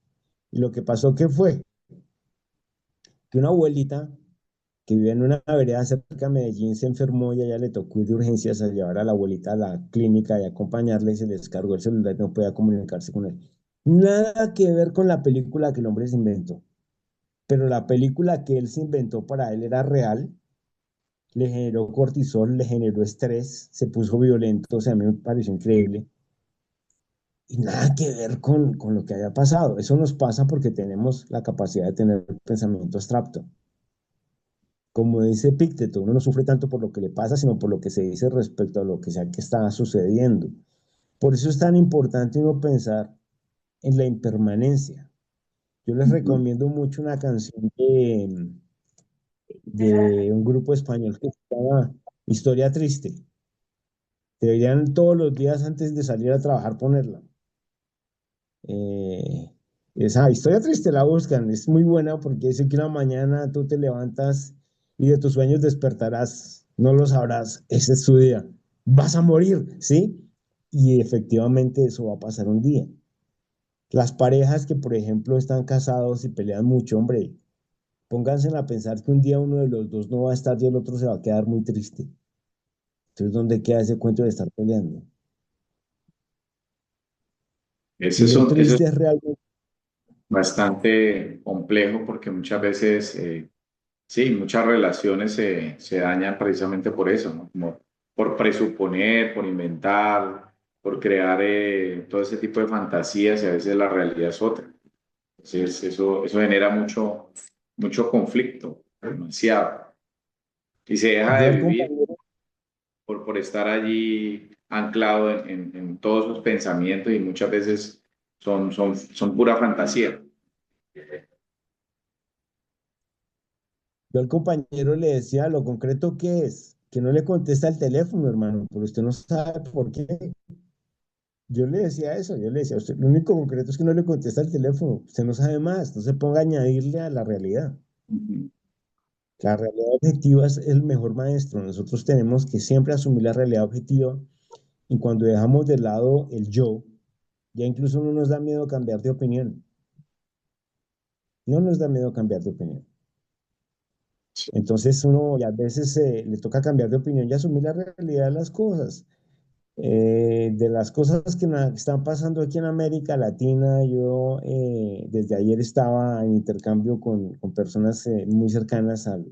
y lo que pasó que fue que una abuelita que vivía en una vereda cerca de Medellín se enfermó y a ella le tocó ir de urgencias a llevar a la abuelita a la clínica y acompañarle y se le descargó el celular y no podía comunicarse con él. Nada que ver con la película que el hombre se inventó, pero la película que él se inventó para él era real, le generó cortisol, le generó estrés, se puso violento, o sea, a mí me pareció increíble. Y nada que ver con lo que haya pasado. Eso nos pasa porque tenemos la capacidad de tener pensamiento abstracto. Como dice Epicteto, uno no sufre tanto por lo que le pasa, sino por lo que se dice respecto a lo que sea que está sucediendo. Por eso es tan importante uno pensar en la impermanencia. Yo les recomiendo mucho una canción de un grupo español que se llama Historia Triste. Deberían todos los días antes de salir a trabajar ponerla. Eh, esa historia triste la buscan, es muy buena porque dice que una mañana tú te levantas y de tus sueños despertarás, no lo sabrás, ese es tu día, vas a morir, ¿sí? Y efectivamente eso va a pasar un día. Las parejas que, por ejemplo, están casados y pelean mucho, hombre, pónganse a pensar que un día uno de los dos no va a estar y el otro se va a quedar muy triste. Entonces, ¿dónde queda ese cuento de estar peleando? Ese Y es, lo ese es triste es realmente bastante complejo porque muchas veces, sí, muchas relaciones se dañan precisamente por eso, ¿no? Como por presuponer, por inventar, por crear todo ese tipo de fantasías y a veces la realidad es otra. Entonces, eso genera mucho conflicto, demasiado. Y se deja yo de al vivir compañero. por estar allí anclado en todos sus pensamientos y muchas veces son pura fantasía. Yo al compañero le decía lo concreto que es, que no le contesta el teléfono, hermano, pero usted no sabe por qué. Yo le decía eso, yo le decía, usted, lo único concreto es que no le contesta el teléfono, usted no sabe más, no se ponga a añadirle a la realidad. Ujú. La realidad objetiva es el mejor maestro. Nosotros tenemos que siempre asumir la realidad objetiva y cuando dejamos de lado el yo, ya incluso no nos da miedo cambiar de opinión. No nos da miedo cambiar de opinión. Entonces uno ya a veces le toca cambiar de opinión y asumir la realidad de las cosas. De las cosas que están pasando aquí en América Latina, yo desde ayer estaba en intercambio con personas muy cercanas al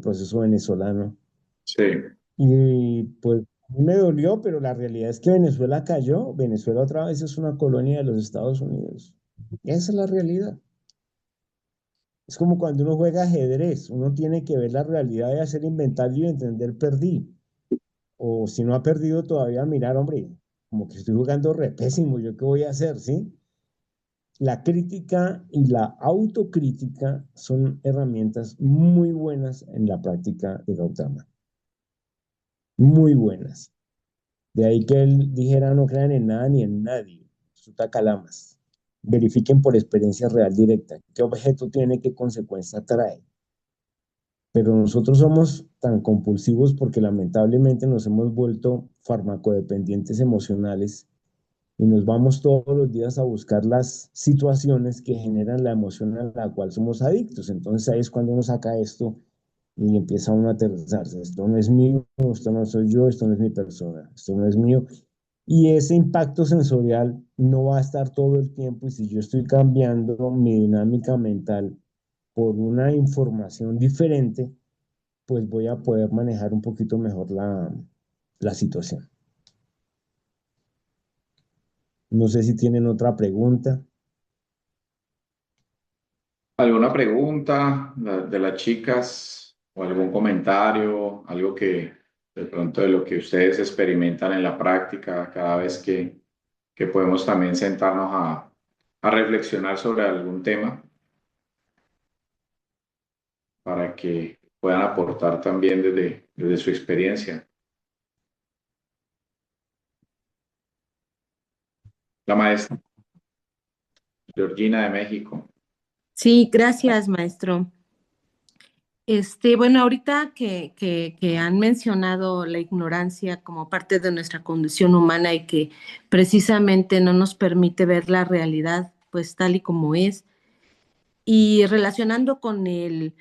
proceso venezolano Sí, y pues a mí me dolió, pero la realidad es que Venezuela cayó, Venezuela otra vez es una colonia de los Estados Unidos. Esa es la realidad. Es como cuando uno juega ajedrez, uno tiene que ver la realidad y hacer inventario y entender perdí. O si no ha perdido todavía, mirar, hombre, como que estoy jugando re pésimo, ¿yo qué voy a hacer, sí? La crítica y la autocrítica son herramientas muy buenas en la práctica de Gautama, muy buenas. De ahí que él dijera no crean en nada ni en nadie. Suta calamas. Verifiquen por experiencia real directa qué objeto tiene, qué consecuencia trae. Pero nosotros somos tan compulsivos porque lamentablemente nos hemos vuelto farmacodependientes emocionales y nos vamos todos los días a buscar las situaciones que generan la emoción a la cual somos adictos. Entonces ahí es cuando uno saca esto y empieza uno a aterrizarse. Esto no es mío, esto no soy yo, esto no es mi persona, esto no es mío. Y ese impacto sensorial no va a estar todo el tiempo y si yo estoy cambiando mi dinámica mental por una información diferente, pues voy a poder manejar un poquito mejor la situación. No sé si tienen otra pregunta. ¿Alguna pregunta de las chicas o algún comentario, algo que de pronto de lo que ustedes experimentan en la práctica cada vez que podemos también sentarnos a reflexionar sobre algún tema para que puedan aportar también desde su experiencia? La maestra Georgina de México. Sí, gracias, maestro. Bueno, ahorita que han mencionado la ignorancia como parte de nuestra condición humana y que precisamente no nos permite ver la realidad pues tal y como es, y relacionando con el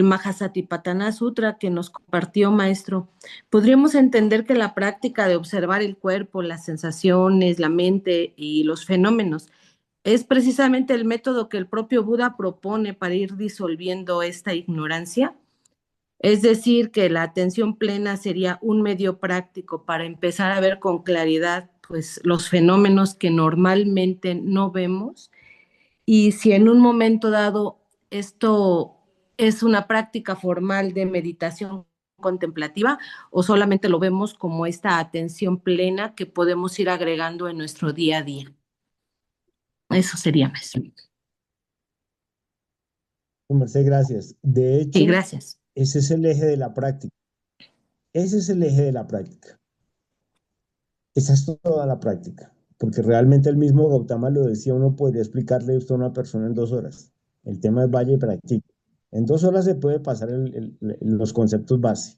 Mahasatipatthana Sutra que nos compartió, maestro, podríamos entender que la práctica de observar el cuerpo, las sensaciones, la mente y los fenómenos es precisamente el método que el propio Buda propone para ir disolviendo esta ignorancia. Es decir, que la atención plena sería un medio práctico para empezar a ver con claridad pues, los fenómenos que normalmente no vemos. Y si en un momento dado esto es una práctica formal de meditación contemplativa o solamente lo vemos como esta atención plena que podemos ir agregando en nuestro día a día. Eso sería, maestro. Merced, gracias. De Sí, hecho, gracias. ese es el eje de la práctica. Ese es el eje de la práctica. Esa es toda la práctica. Porque realmente el mismo Gautama lo decía, uno podría explicarle esto a una persona en 2 horas. El tema es vaya y practique. En 2 horas se puede pasar los conceptos base.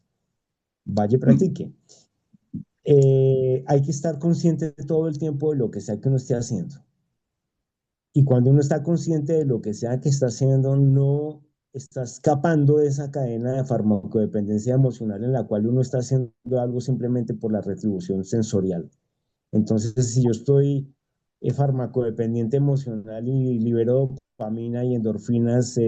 Vaya y practique. Hay que estar consciente todo el tiempo de lo que sea que uno esté haciendo. Y cuando uno está consciente de lo que sea que está haciendo, no está escapando de esa cadena de farmacodependencia emocional en la cual uno está haciendo algo simplemente por la retribución sensorial. Entonces, si yo estoy farmacodependiente emocional y libero dopamina y endorfinas,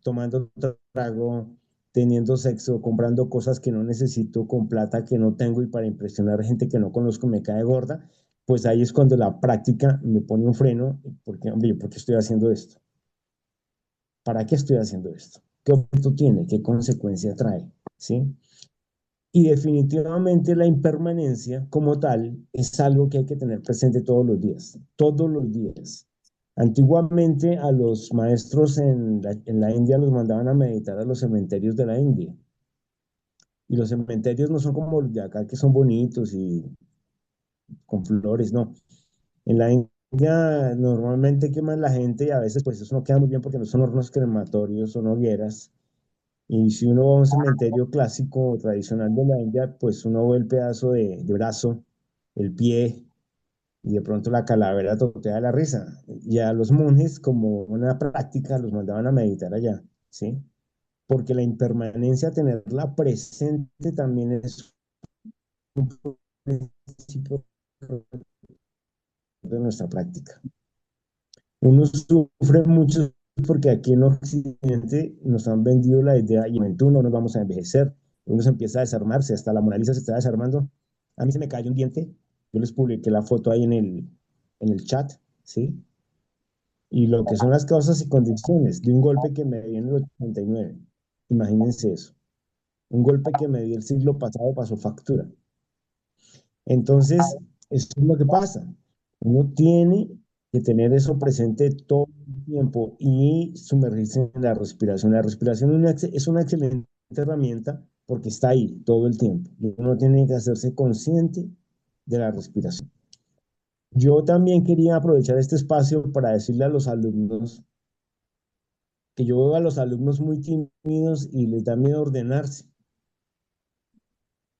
tomando trago, teniendo sexo, comprando cosas que no necesito, con plata que no tengo y para impresionar gente que no conozco me cae gorda, pues ahí es cuando la práctica me pone un freno, porque, hombre, ¿por qué estoy haciendo esto? ¿Para qué estoy haciendo esto? ¿Qué objeto tiene? ¿Qué consecuencia trae? ¿Sí? Y definitivamente la impermanencia como tal es algo que hay que tener presente todos los días. Antiguamente a los maestros en la India los mandaban a meditar a los cementerios de la India. Y los cementerios no son como los de acá que son bonitos y con flores, no. En la India normalmente queman la gente y a veces pues eso no queda muy bien porque no son hornos crematorios, son hogueras. Y si uno va a un cementerio clásico o tradicional de la India, pues uno ve el pedazo de brazo, el pie y de pronto la calavera totea de la risa. Y a los monjes, como una práctica, los mandaban a meditar allá, ¿sí? Porque la impermanencia, tenerla presente también es un principio de nuestra práctica. Uno sufre mucho porque aquí en Occidente nos han vendido la idea, y en no nos vamos a envejecer, uno se empieza a desarmarse, hasta la Mona Lisa se está desarmando. A mí se me cayó un diente, yo les publiqué la foto ahí en el chat, ¿sí? Y lo que son las causas y condiciones de un golpe que me dio en el 89. Imagínense eso. Un golpe que me dio el siglo pasado pasó factura. Entonces, eso es lo que pasa. Uno tiene que tener eso presente todo el tiempo y sumergirse en la respiración. La respiración es una excelente herramienta porque está ahí todo el tiempo. Y uno tiene que hacerse consciente de la respiración. Yo también quería aprovechar este espacio para decirle a los alumnos que yo veo a los alumnos muy tímidos y les da miedo ordenarse.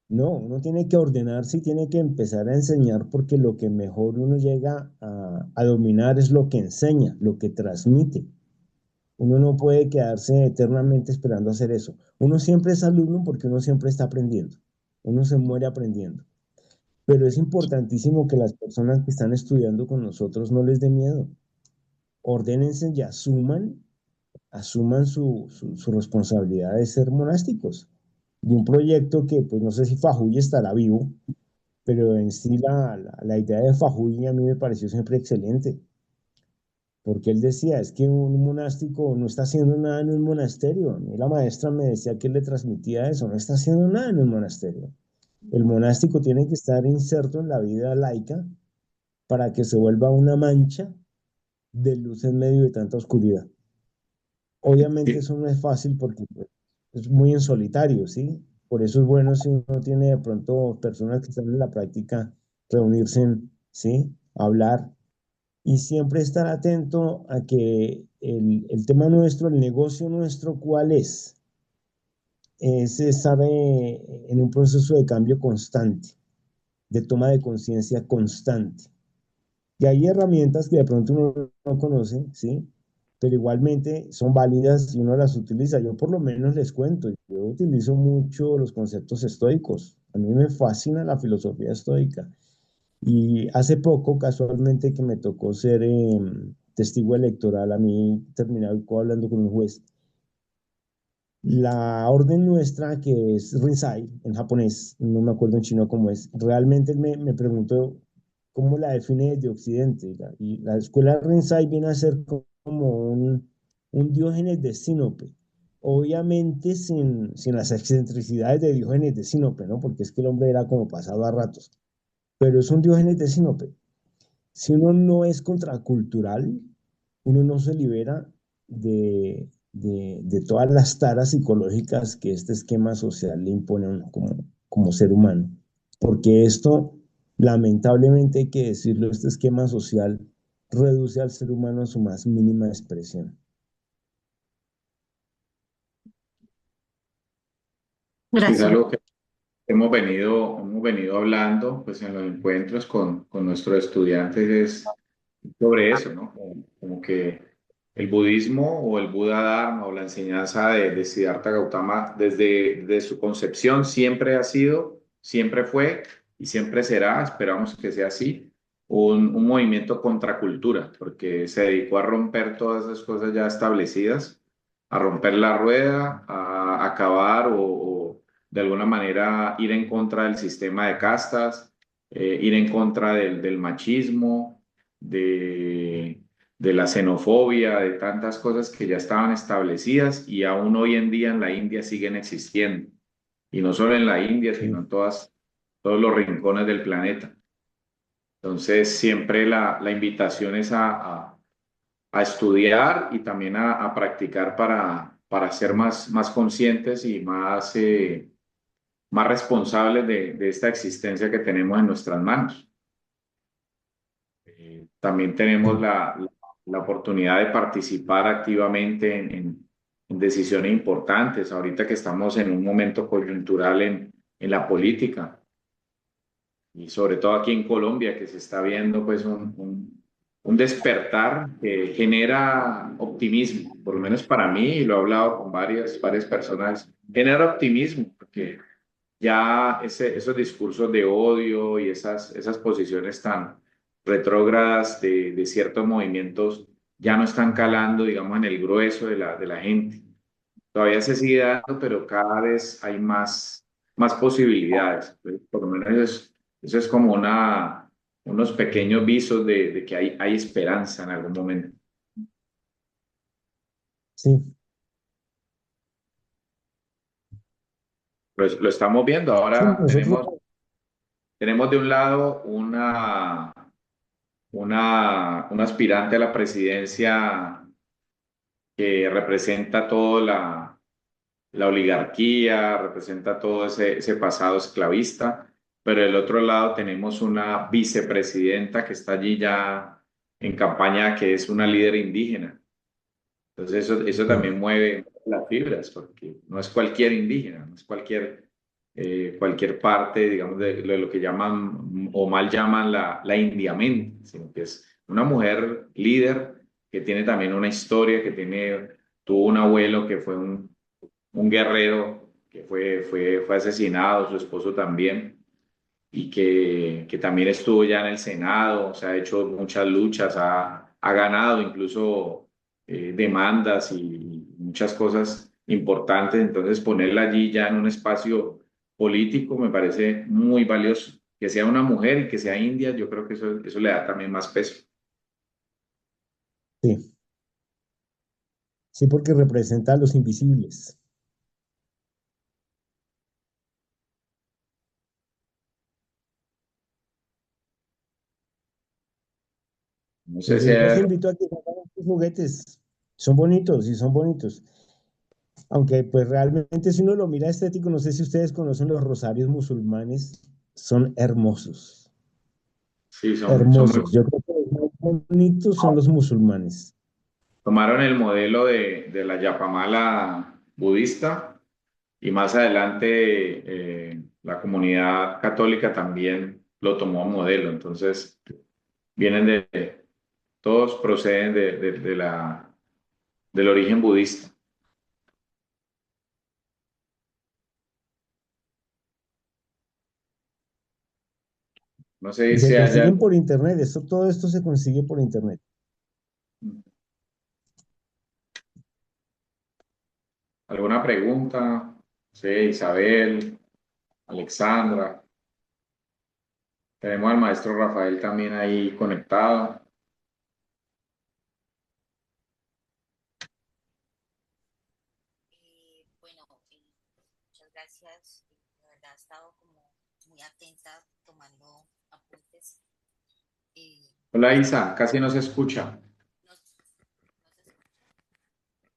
No, uno tiene que ordenarse y tiene que empezar a enseñar porque lo que mejor uno llega a dominar es lo que enseña, lo que transmite. Uno no puede quedarse eternamente esperando hacer eso. Uno siempre es alumno porque uno siempre está aprendiendo. Uno se muere aprendiendo. Pero es importantísimo que las personas que están estudiando con nosotros no les dé miedo. Ordénense y asuman su responsabilidad de ser monásticos. De un proyecto que, pues no sé si Fajuy estará vivo, pero en sí la idea de Fajuy a mí me pareció siempre excelente, porque él decía, es que un monástico no está haciendo nada en un monasterio. A mí la maestra me decía que él le transmitía eso, no está haciendo nada en un monasterio. El monástico tiene que estar inserto en la vida laica para que se vuelva una mancha de luz en medio de tanta oscuridad. Obviamente Sí, eso no es fácil porque pues, es muy en solitario, ¿sí? Por eso es bueno si uno tiene de pronto personas que están en la práctica, reunirse, ¿sí? Hablar y siempre estar atento a que el tema nuestro, el negocio nuestro, ¿cuál es? Es estar en un proceso de cambio constante, de toma de conciencia constante. Y hay herramientas que de pronto uno no conoce, ¿sí? Pero igualmente son válidas y uno las utiliza. Yo por lo menos les cuento, yo utilizo mucho los conceptos estoicos. A mí me fascina la filosofía estoica. Y hace poco, casualmente, que me tocó ser testigo electoral, a mí terminé hablando con un juez. La orden nuestra, que es Rinzai en japonés, no me acuerdo en chino cómo es, realmente me preguntó cómo la define desde Occidente. Y la escuela Rinzai viene a ser como un Diógenes de Sinope. Obviamente sin las excentricidades de Diógenes de Sinope, ¿no? Porque es que el hombre era como pasado a ratos. Pero es un Diógenes de Sinope. Si uno no es contracultural, uno no se libera de todas las taras psicológicas que este esquema social le impone a uno como ser humano. Porque esto, lamentablemente hay que decirlo, este esquema social reduce al ser humano a su más mínima expresión. sí, es Gracias. algo que hemos venido hablando pues, en los encuentros con nuestros estudiantes es sobre eso, ¿no? Como que el budismo o el Buda Dharma o la enseñanza de Siddhartha Gautama desde su concepción siempre ha sido, siempre fue y siempre será, esperamos que sea así, un movimiento contracultura, porque se dedicó a romper todas esas cosas ya establecidas, a romper la rueda, a acabar o de alguna manera ir en contra del sistema de castas, ir en contra del machismo, de la xenofobia, de tantas cosas que ya estaban establecidas y aún hoy en día en la India siguen existiendo. Y no solo en la India, sino Sí, en todos los rincones del planeta. Entonces, siempre la invitación es a estudiar y también a practicar para ser más conscientes y más responsables de esta existencia que tenemos en nuestras manos. También tenemos sí, la oportunidad de participar activamente en decisiones importantes, ahorita que estamos en un momento coyuntural en la política y sobre todo aquí en Colombia, que se está viendo pues un despertar que genera optimismo, por lo menos para mí, y lo he hablado con varias personas, genera optimismo, porque ya esos discursos de odio y esas posiciones tan retrógradas de ciertos movimientos ya no están calando, digamos, en el grueso de la gente. Todavía se sigue dando, pero cada vez hay más posibilidades. Por lo menos eso es como unos pequeños visos de que hay esperanza en algún momento. sí. Pues lo estamos viendo. Sí, Ahora nosotros, tenemos de un lado una aspirante a la presidencia que representa toda la oligarquía, representa todo ese pasado esclavista, pero del otro lado tenemos una vicepresidenta que está allí ya en campaña, que es una líder indígena. Entonces eso también Sí, mueve las fibras, porque no es cualquier indígena, no es cualquier parte, digamos, de lo que llaman o mal llaman la indiamenta, sino que es una mujer líder que tiene también una historia, tuvo un abuelo que fue un guerrero que fue asesinado, su esposo también, y que también estuvo ya en el Senado, o sea, ha hecho muchas luchas, ha ganado incluso demandas y muchas cosas importantes. Entonces, ponerla allí ya en un espacio político me parece muy valioso. Que sea una mujer y que sea india, yo creo que eso le da también más peso. sí, sí, porque representa a los invisibles. No sé Pues si yo los hay invito a que hagan estos juguetes. Son bonitos y son bonitos. Aunque pues realmente si uno lo mira estético, no sé si ustedes conocen los rosarios musulmanes, son hermosos, sí, son muy. hermosos. Yo creo que los más bonitos son los musulmanes. Tomaron el modelo de la Yapamala budista y más adelante la comunidad católica también lo tomó a modelo. Entonces, todos proceden del origen budista. No sé Y si se haya consiguen por internet, todo esto se consigue por internet. alguna pregunta. Sí, Isabel, Alexandra. Tenemos al maestro Rafael también ahí conectado. Bueno, muchas gracias. La verdad he estado como muy atenta tomando apuntes. Hola Pues, Isa, casi no se escucha. no se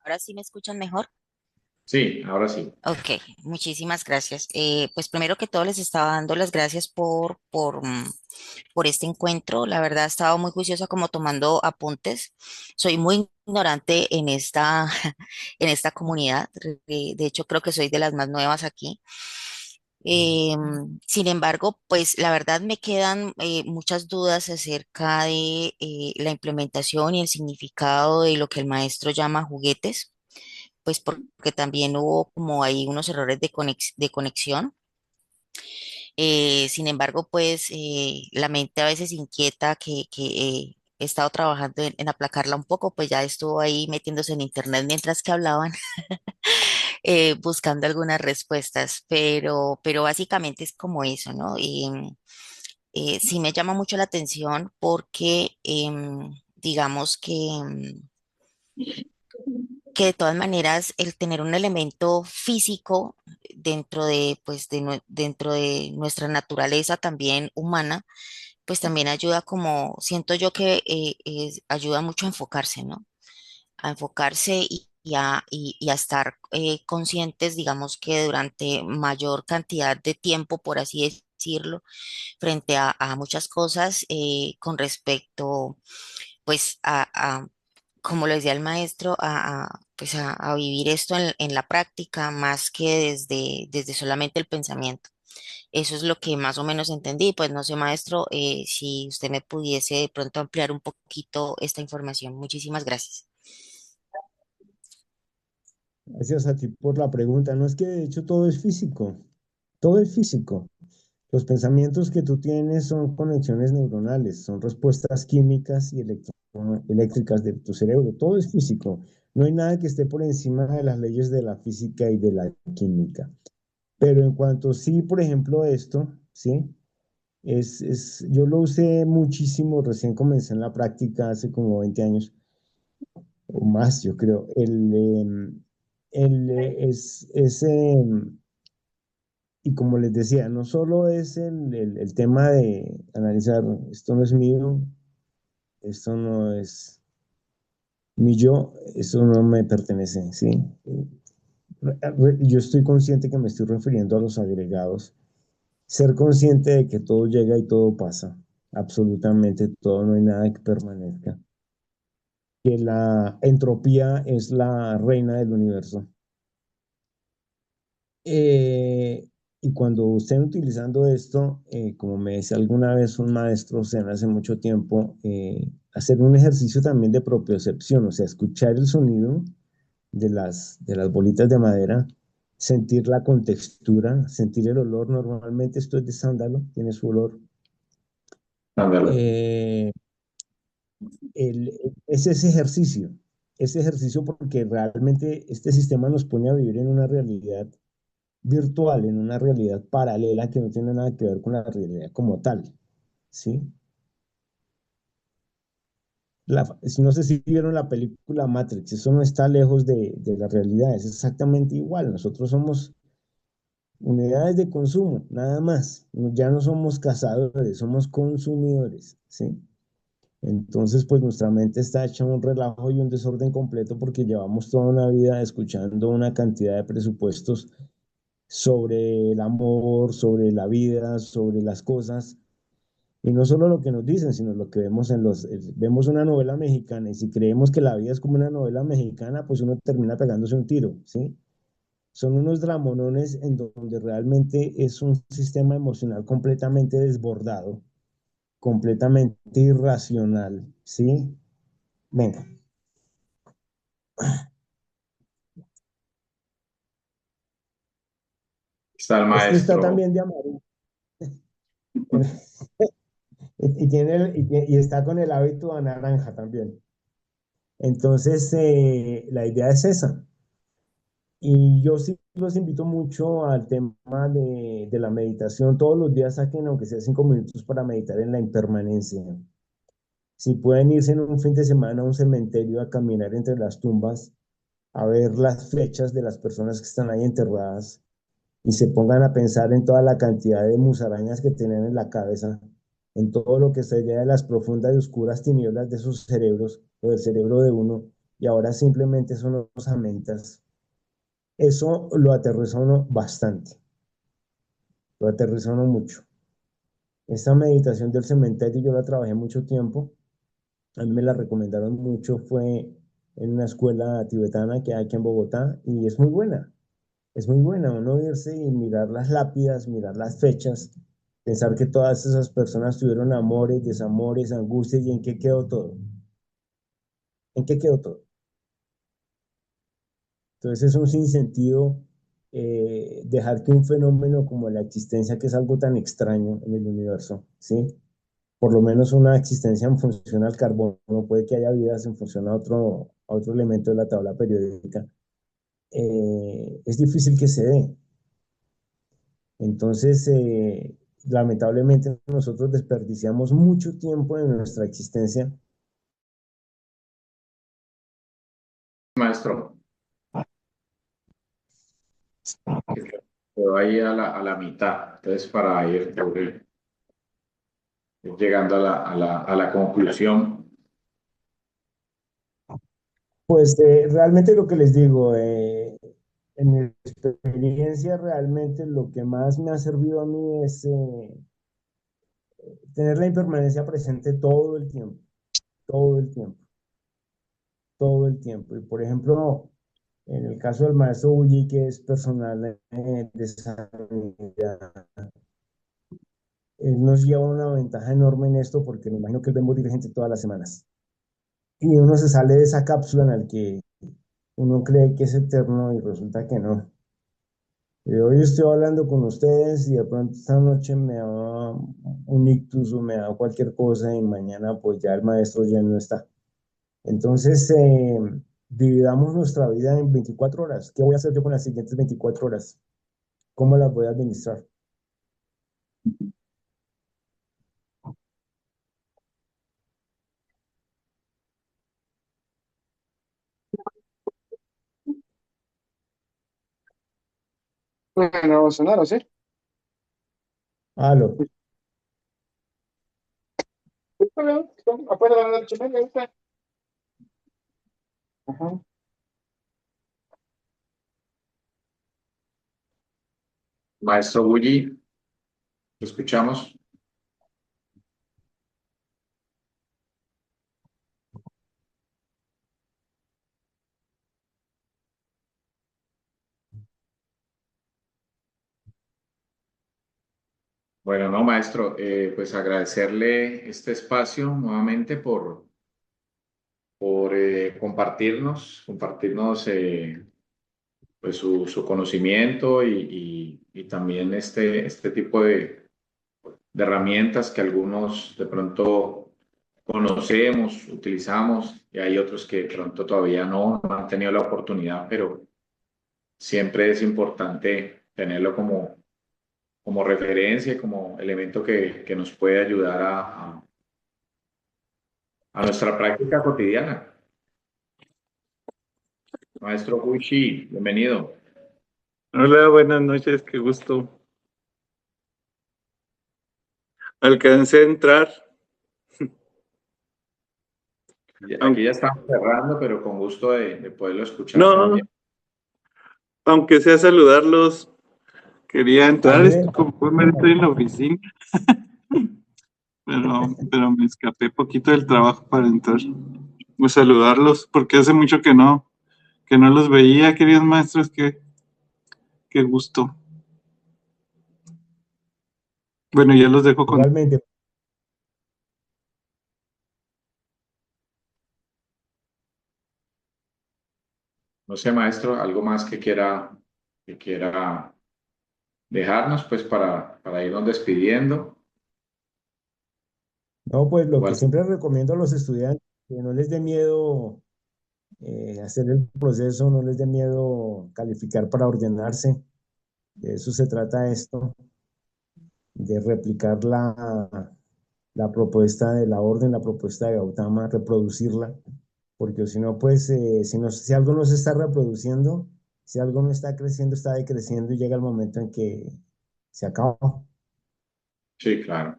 ahora sí me escuchan mejor. Sí, ahora sí. Ok, muchísimas gracias. Pues primero que todo les estaba dando las gracias por este encuentro. La verdad, he estado muy juiciosa como tomando apuntes. Soy muy ignorante en en esta comunidad. De hecho, creo que soy de las más nuevas aquí. Sin embargo, pues la verdad me quedan muchas dudas acerca de la implementación y el significado de lo que el maestro llama juguetes, pues porque también hubo como ahí unos errores de conexión. Sin embargo, pues la mente a veces inquieta que he estado trabajando en aplacarla un poco, pues ya estuvo ahí metiéndose en internet mientras que hablaban, buscando algunas respuestas, pero básicamente es como eso, ¿no? Sí me llama mucho la atención porque digamos que de todas maneras el tener un elemento físico dentro pues, dentro de nuestra naturaleza también humana, pues también ayuda como, siento yo que ayuda mucho a enfocarse, ¿no? A enfocarse y a estar conscientes, digamos que durante mayor cantidad de tiempo, por así decirlo, frente a muchas cosas con respecto, pues, como lo decía el maestro, pues a vivir esto en la práctica más que desde solamente el pensamiento. Eso es lo que más o menos entendí. Pues no sé, maestro, si usted me pudiese de pronto ampliar un poquito esta información. Muchísimas gracias. Gracias a ti por la pregunta. No es que de hecho todo es físico, todo es físico. Los pensamientos que tú tienes son conexiones neuronales, son respuestas químicas y eléctricas de tu cerebro. Todo es físico. No hay nada que esté por encima de las leyes de la física y de la química. Pero en cuanto sí, por ejemplo, esto, ¿sí? Yo lo usé muchísimo, recién comencé en la práctica hace como 20 años o más, yo creo. Y como les decía, no solo es el tema de analizar, esto no es mío, esto no es mi yo, esto no me pertenece, ¿sí? Yo estoy consciente que me estoy refiriendo a los agregados. Ser consciente de que todo llega y todo pasa, absolutamente todo, no hay nada que permanezca. Que la entropía es la reina del universo. Eh, y cuando estén utilizando esto, como me decía alguna vez un maestro, o sea, hace mucho tiempo, hacer un ejercicio también de propiocepción, o sea, escuchar el sonido de las bolitas de madera, sentir la contextura, sentir el olor. Normalmente esto es de sándalo, tiene su olor. Ándale. Eh, es ese ejercicio porque realmente este sistema nos pone a vivir en una realidad virtual, en una realidad paralela que no tiene nada que ver con la realidad como tal, ¿sí? No sé si vieron la película Matrix, eso no está lejos de la realidad, es exactamente igual. Nosotros somos unidades de consumo, nada más. Ya no somos cazadores, somos consumidores, ¿sí? Entonces, pues nuestra mente está hecha un relajo y un desorden completo porque llevamos toda una vida escuchando una cantidad de presupuestos sobre el amor, sobre la vida, sobre las cosas. Y no solo lo que nos dicen, sino lo que vemos vemos una novela mexicana y si creemos que la vida es como una novela mexicana, pues uno termina pegándose un tiro, ¿sí? Son unos dramonones en donde realmente es un sistema emocional completamente desbordado, completamente irracional, ¿sí? Venga. Está el Este está maestro. también de amarillo. Y está con el hábito a naranja también. Entonces, la idea es esa. Y yo sí los invito mucho al tema de la meditación. Todos los días saquen, aunque sea 5 minutos, para meditar en la impermanencia. Si pueden irse en un fin de semana a un cementerio a caminar entre las tumbas, a ver las fechas de las personas que están ahí enterradas y se pongan a pensar en toda la cantidad de musarañas que tienen en la cabeza, en todo lo que se allá de las profundas y oscuras tinieblas de sus cerebros o del cerebro de uno, y ahora simplemente son osamentas. Eso lo aterriza a uno bastante, lo aterriza a uno mucho. Esta meditación del cementerio yo la trabajé mucho tiempo, a mí me la recomendaron mucho, fue en una escuela tibetana que hay aquí en Bogotá y es muy buena uno irse y mirar las lápidas, mirar las fechas, pensar que todas esas personas tuvieron amores, desamores, angustias y en qué quedó todo, en qué quedó todo. Entonces es un sinsentido dejar que un fenómeno como la existencia, que es algo tan extraño en el universo, ¿sí? Por lo menos una existencia en función al carbono, puede que haya vidas en función a otro elemento de la tabla periódica, es difícil que se dé. Entonces, lamentablemente nosotros desperdiciamos mucho tiempo en nuestra existencia. Maestro, que quedó ahí a la mitad. Entonces, para ir llegando a la conclusión. Pues realmente lo que les digo, en mi experiencia realmente lo que más me ha servido a mí es tener la impermanencia presente todo el tiempo, todo el tiempo, todo el tiempo. Y por ejemplo, en el caso del maestro Bulli, que es personal de sanidad, él nos lleva una ventaja enorme en esto porque me imagino que él ve morir gente todas las semanas. Y uno se sale de esa cápsula en la que uno cree que es eterno y resulta que no. Y hoy estoy hablando con ustedes y de pronto esta noche me da un ictus o me da cualquier cosa y mañana pues ya el maestro ya no está. Entonces, dividamos nuestra vida en 24 horas. ¿Qué voy a hacer yo con las siguientes 24 horas? ¿Cómo las voy a administrar? Bueno, Bolsonaro, ¿sí? Aló. Afuera de la chimera, ahí está. Ajá. Maestro Bulli, ¿lo escuchamos? Bueno, no, maestro, pues agradecerle este espacio nuevamente por compartirnos pues su conocimiento y también este tipo de herramientas que algunos de pronto conocemos, utilizamos, y hay otros que de pronto todavía no han tenido la oportunidad, pero siempre es importante tenerlo como referencia, como elemento que nos puede ayudar a nuestra práctica cotidiana. Maestro Huichi, bienvenido. Hola, buenas noches, qué gusto. Alcancé a entrar, Aquí aunque, ya estamos cerrando, pero con gusto de poderlo escuchar no, también. aunque sea saludarlos, quería entrar, Andrés, como estoy en la oficina, pero me escapé poquito del trabajo para entrar. Pues saludarlos, porque hace mucho que no los veía, queridos maestros, qué gusto. Bueno, ya los dejo con... igualmente. No sé, maestro, algo más que quiera dejarnos, pues para irnos despidiendo. No, pues lo que Igual, siempre recomiendo a los estudiantes, que no les dé miedo hacer el proceso, no les dé miedo calificar para ordenarse. De eso se trata esto, de replicar la propuesta de la orden, la propuesta de Gautama, reproducirla, porque si no, pues, si algo no se está reproduciendo, si algo no está creciendo, está decreciendo y llega el momento en que se acaba. sí, claro.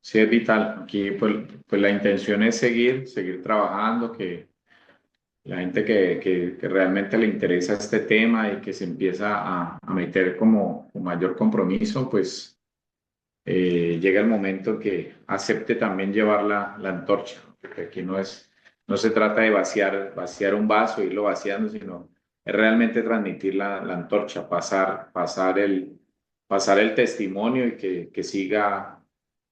Sí, es vital. Aquí, pues la intención es seguir trabajando, que la gente que realmente le interesa este tema y que se empieza a meter como con mayor compromiso, pues llega el momento que acepte también llevar la antorcha, porque aquí no se trata de vaciar un vaso, irlo vaciando, sino es realmente transmitir la antorcha, pasar el testimonio y que siga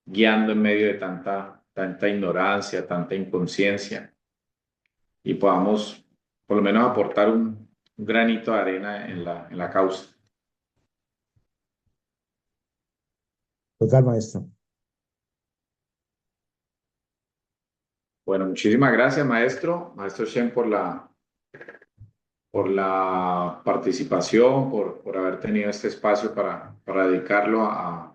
guiando en medio de tanta ignorancia, tanta inconsciencia, y podamos por lo menos aportar un granito de arena en la causa. Total, maestro. Bueno, muchísimas gracias, maestro Shen, por la participación, por haber tenido este espacio para dedicarlo a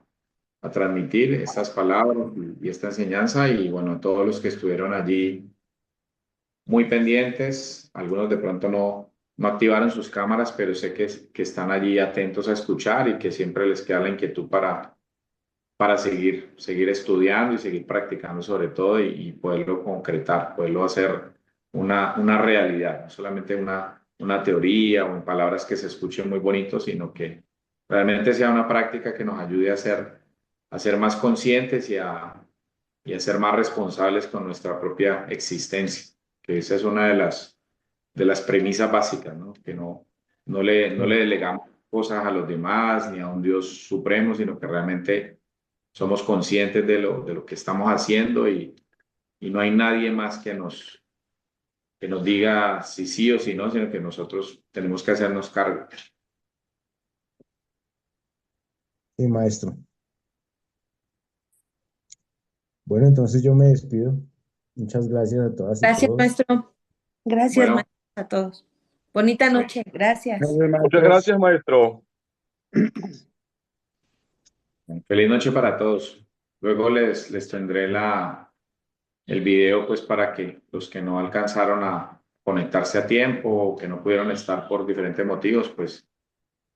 transmitir estas palabras y esta enseñanza. Y bueno, a todos los que estuvieron allí muy pendientes, algunos de pronto no activaron sus cámaras, pero sé que están allí atentos a escuchar y que siempre les queda la inquietud para seguir estudiando y seguir practicando sobre todo y poderlo concretar, poderlo hacer una realidad, no solamente una teoría o en palabras que se escuchen muy bonitos, sino que realmente sea una práctica que nos ayude a ser más conscientes y a ser más responsables con nuestra propia existencia, que esa es una de las premisas básicas, ¿no? Que no le delegamos cosas a los demás ni a un Dios supremo, sino que realmente somos conscientes de lo que estamos haciendo y no hay nadie más que nos diga si sí o si no, sino que nosotros tenemos que hacernos cargo. Sí, maestro. Bueno, entonces yo me despido. Muchas gracias a todas y Gracias, todos. maestro. Gracias, Bueno, maestro, a todos. Bonita bueno, noche. Gracias. Gracias, Muchas maestros. gracias, maestro. feliz noche para todos. Luego les tendré el video pues para que los que no alcanzaron a conectarse a tiempo o que no pudieron estar por diferentes motivos, pues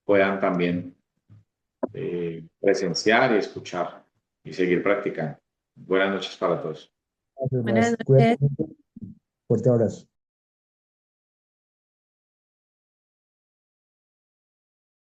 puedan también presenciar y escuchar y seguir practicando. Buenas noches para todos. Gracias, Buenas maestro. Cuídate noches. mucho. Fuerte abrazo.